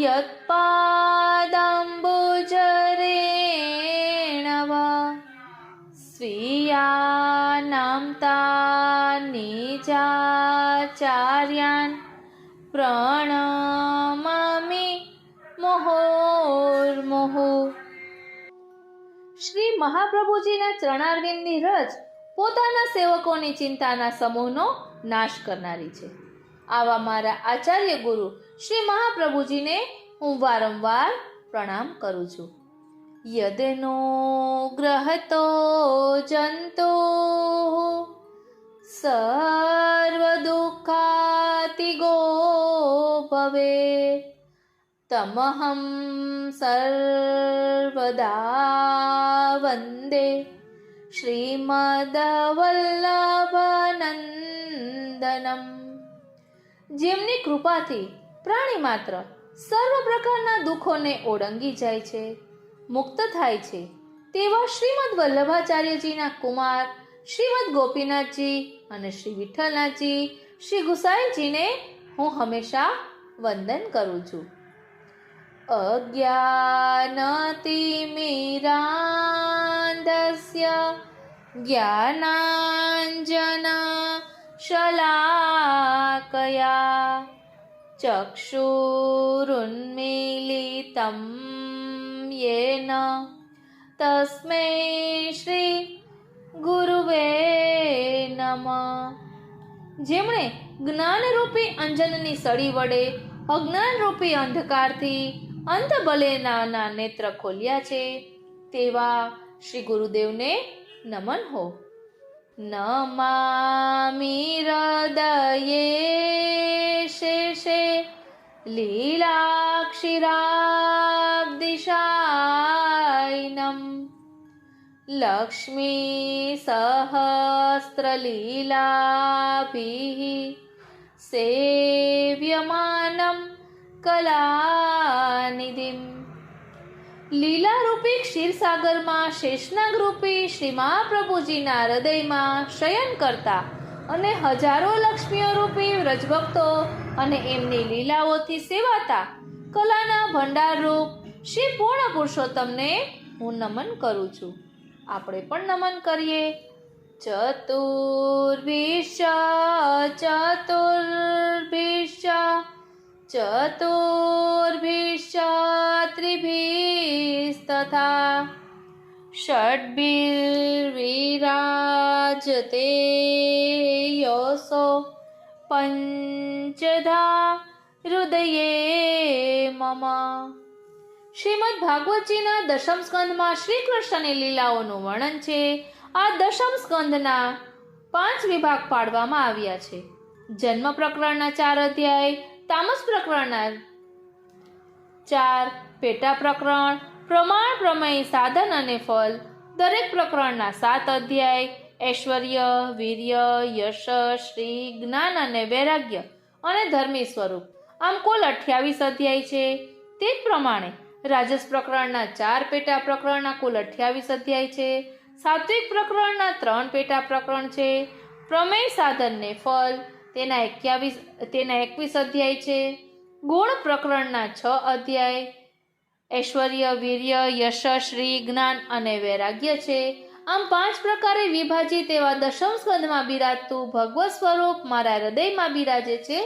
યત્પાદાંબુજરેણવ સ્વીયાનાં તાન નિજાચાર્યાન પ્રણમામિ મુહુર્મુહુ. શ્રી મહાપ્રભુજીના ચરણારવિંદની રજ પોતાના સેવકોની ચિંતાના સમૂહનો નાશ કરનારી છે. આવા મારા આચાર્ય ગુરુ શ્રી મહાપ્રભુજીને હું વારંવાર પ્રણામ કરું છું. યદનો ગ્રહતો જંતો સર્વ દુઃખાતિગો ભવે તમહં સર્વદા વંદે શ્રીમદવલ્લભનંદનમ. જેમની કૃપાથી પ્રાણી માત્ર સર્વ પ્રકારના દુઃખોને ઓળંગી જાય છે, મુક્ત થાય છે, તેવા શ્રીમદ વલ્લભાચાર્યજીના કુમાર શ્રીમદ ગોપીનાથજી અને શ્રી વિઠ્ઠલનાથજી શ્રી ગુસાઈજીને હું હંમેશા વંદન કરું છું. અજ્ઞાનતિમિરાન્ધસ્ય જ્ઞાનાંજન શલાકયા ચક્ષુરુન્મીલિતં યેન તસ્મૈ શ્રી ગુરુવે નમઃ. જેમણે જ્ઞાનરૂપી અંજનની સળી વડે અજ્ઞાનરૂપી અંધકારથી અંધબલેના નેત્ર ખોલ્યા છે તેવા શ્રી ગુરુદેવને નમન હો. નમામિ હૃદયે શેષે લીલાક્ષિરાબ્દિશાયનમ લક્ષ્મી સહસ્રલીલાભિઃ સેવ્યમાનમ કલાનિધિમ. લીલારૂપી ક્ષીરસાગરમાં શેષનાગરૂપી શ્રી મહાપ્રભુજીના હૃદયમાં શયન કરતા અને હજારો લક્ષ્મીઓ રૂપી વ્રજભક્તો અને એમની લીલાઓથી સેવાતા કલાના ભંડારરૂપ શ્રી પૂર્ણ પુરુષોત્તમને હું નમન કરું છું. આપણે પણ નમન કરીએ. ચતુર્ભિશ્ચ ચતુર્ભિશ્ચ ચતુર્ભિશ્ચ ત્રિભિસ્તથા ષડ્ભિર્વિરાજતે યશો પંચધા હૃદયે મમ. શ્રીમદ ભાગવતજીના દશમ સ્કંધમાં શ્રી કૃષ્ણની લીલાઓનું વર્ણન છે. આ દશમ સ્કંધના 5 વિભાગ પાડવામાં આવ્યા છે. જન્મ પ્રકરણના 4 અધ્યાય, તામસ પ્રકરણના 4, પેટા પ્રકરણ, પ્રમાણ પ્રમેય સાધન અને ફલ, દરેક પ્રકરણના 7 અધ્યાય, ઐશ્વર્ય, વીર્ય, યશ, શ્રી, જ્ઞાન અને વૈરાગ્ય અને ધર્મી સ્વરૂપ, આમ કુલ 28 અધ્યાય છે. તે જ પ્રમાણે રાજસ પ્રકરણના 4 પેટા પ્રકરણના કુલ 28 અધ્યાય છે. સાત્વિક પ્રકરણના 3 પેટા પ્રકરણ છે. પ્રમેય સાધન ને ફલ તેના 21 અધ્યાય છે. ગુણ પ્રકરણના 6 અધ્યાય, ઐશ્વર્ય, વીર્ય, યશ, શ્રી, જ્ઞાન અને વૈરાગ્ય છે. આમ 5 પ્રકારે વિભાજિત એવા દશમ સ્કંધમાં બિરાજતું ભગવત સ્વરૂપ મારા હૃદયમાં બિરાજે છે,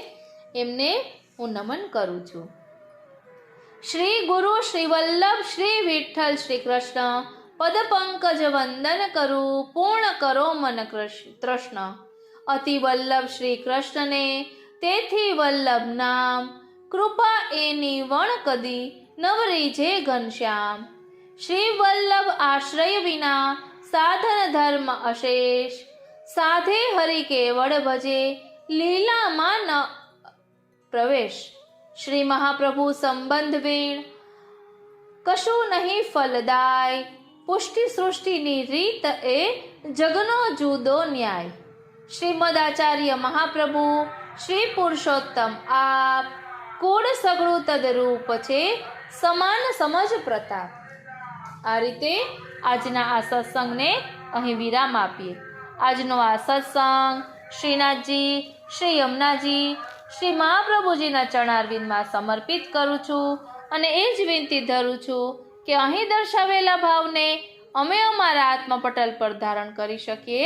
એમને હું નમન કરું છું. શ્રી ગુરુ, શ્રી વલ્લભ, શ્રી વિઠ્ઠલ, શ્રી કૃષ્ણ પદ પંકજ વંદન કરું, પૂર્ણ કરો મન તૃષ્ણ. અતિ વલ્લભ શ્રી કૃષ્ણને તેથી વલ્લભ નામ, કૃપા એની વણ કદી નવરી જે ઘનશ્યામ. શ્રી વલ્લભ આશ્રય વિના સાધન ધર્મ અશેષ, સાધે હરિ કેવળ ભજે લીલામાં ન પ્રવેશ. શ્રી મહાપ્રભુ સંબંધ વીણ કશું નહીં ફલદાય, પુષ્ટિ સૃષ્ટિની રીત એ જગનો જુદો ન્યાય. શ્રીમદ આચાર્ય મહાપ્રભુ શ્રી પુરુષોત્તમ આપ કુળ સગળું તદરૂપ છે, સમાન સમજ પ્રતાપ. આ રીતે આજના આ સત્સંગને અહીં વિરામ આપીએ. આજનો આ સત્સંગ શ્રીનાથજી, શ્રી યમુનાજી, શ્રી મહાપ્રભુજીના ચરણારવિંદમાં સમર્પિત કરું છું અને એ જ વિનંતી ધરું છું કે અહીં દર્શાવેલા ભાવને અમે અમારા આત્મપટલ પર ધારણ કરી શકીએ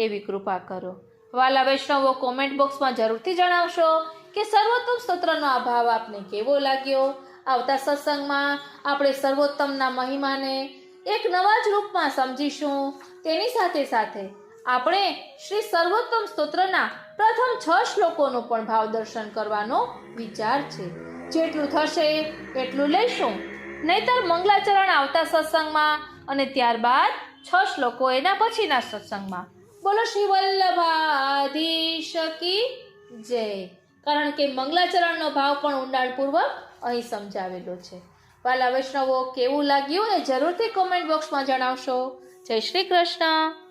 એવી કૃપા કરો. વાલા વૈષ્ણવો, કોમેન્ટ બોક્સમાં જરૂરથી જણાવશો કે સર્વોત્તમ સ્તોત્રનો આ ભાવ આપને કેવો લાગ્યો. આવતા સત્સંગમાં આપણે સર્વોત્તમના મહિમાને એક નવા જ રૂપમાં સમજીશું. તેની સાથે સાથે આપણે શ્રી સર્વોત્તમ સ્તોત્રના પ્રથમ 6 શ્લોકોનું પણ ભાવ દર્શન કરવાનો વિચાર છે. જેટલું થશે એટલું લઈશું, નહીતર મંગલાચરણ આવતા સત્સંગમાં અને ત્યારબાદ 6 શ્લોકો એના પછીના સત્સંગમાં. બોલો શ્રી વલ્લભાધીશ કી જય. કારણ કે મંગલાચરણનો ભાવ પણ ઊંડાણપૂર્વક અહીં સમજાવેલો છે. વાલા વૈષ્ણવો, કેવું લાગ્યું એ જરૂરથી કોમેન્ટ બોક્સમાં જણાવશો. જય શ્રી કૃષ્ણ.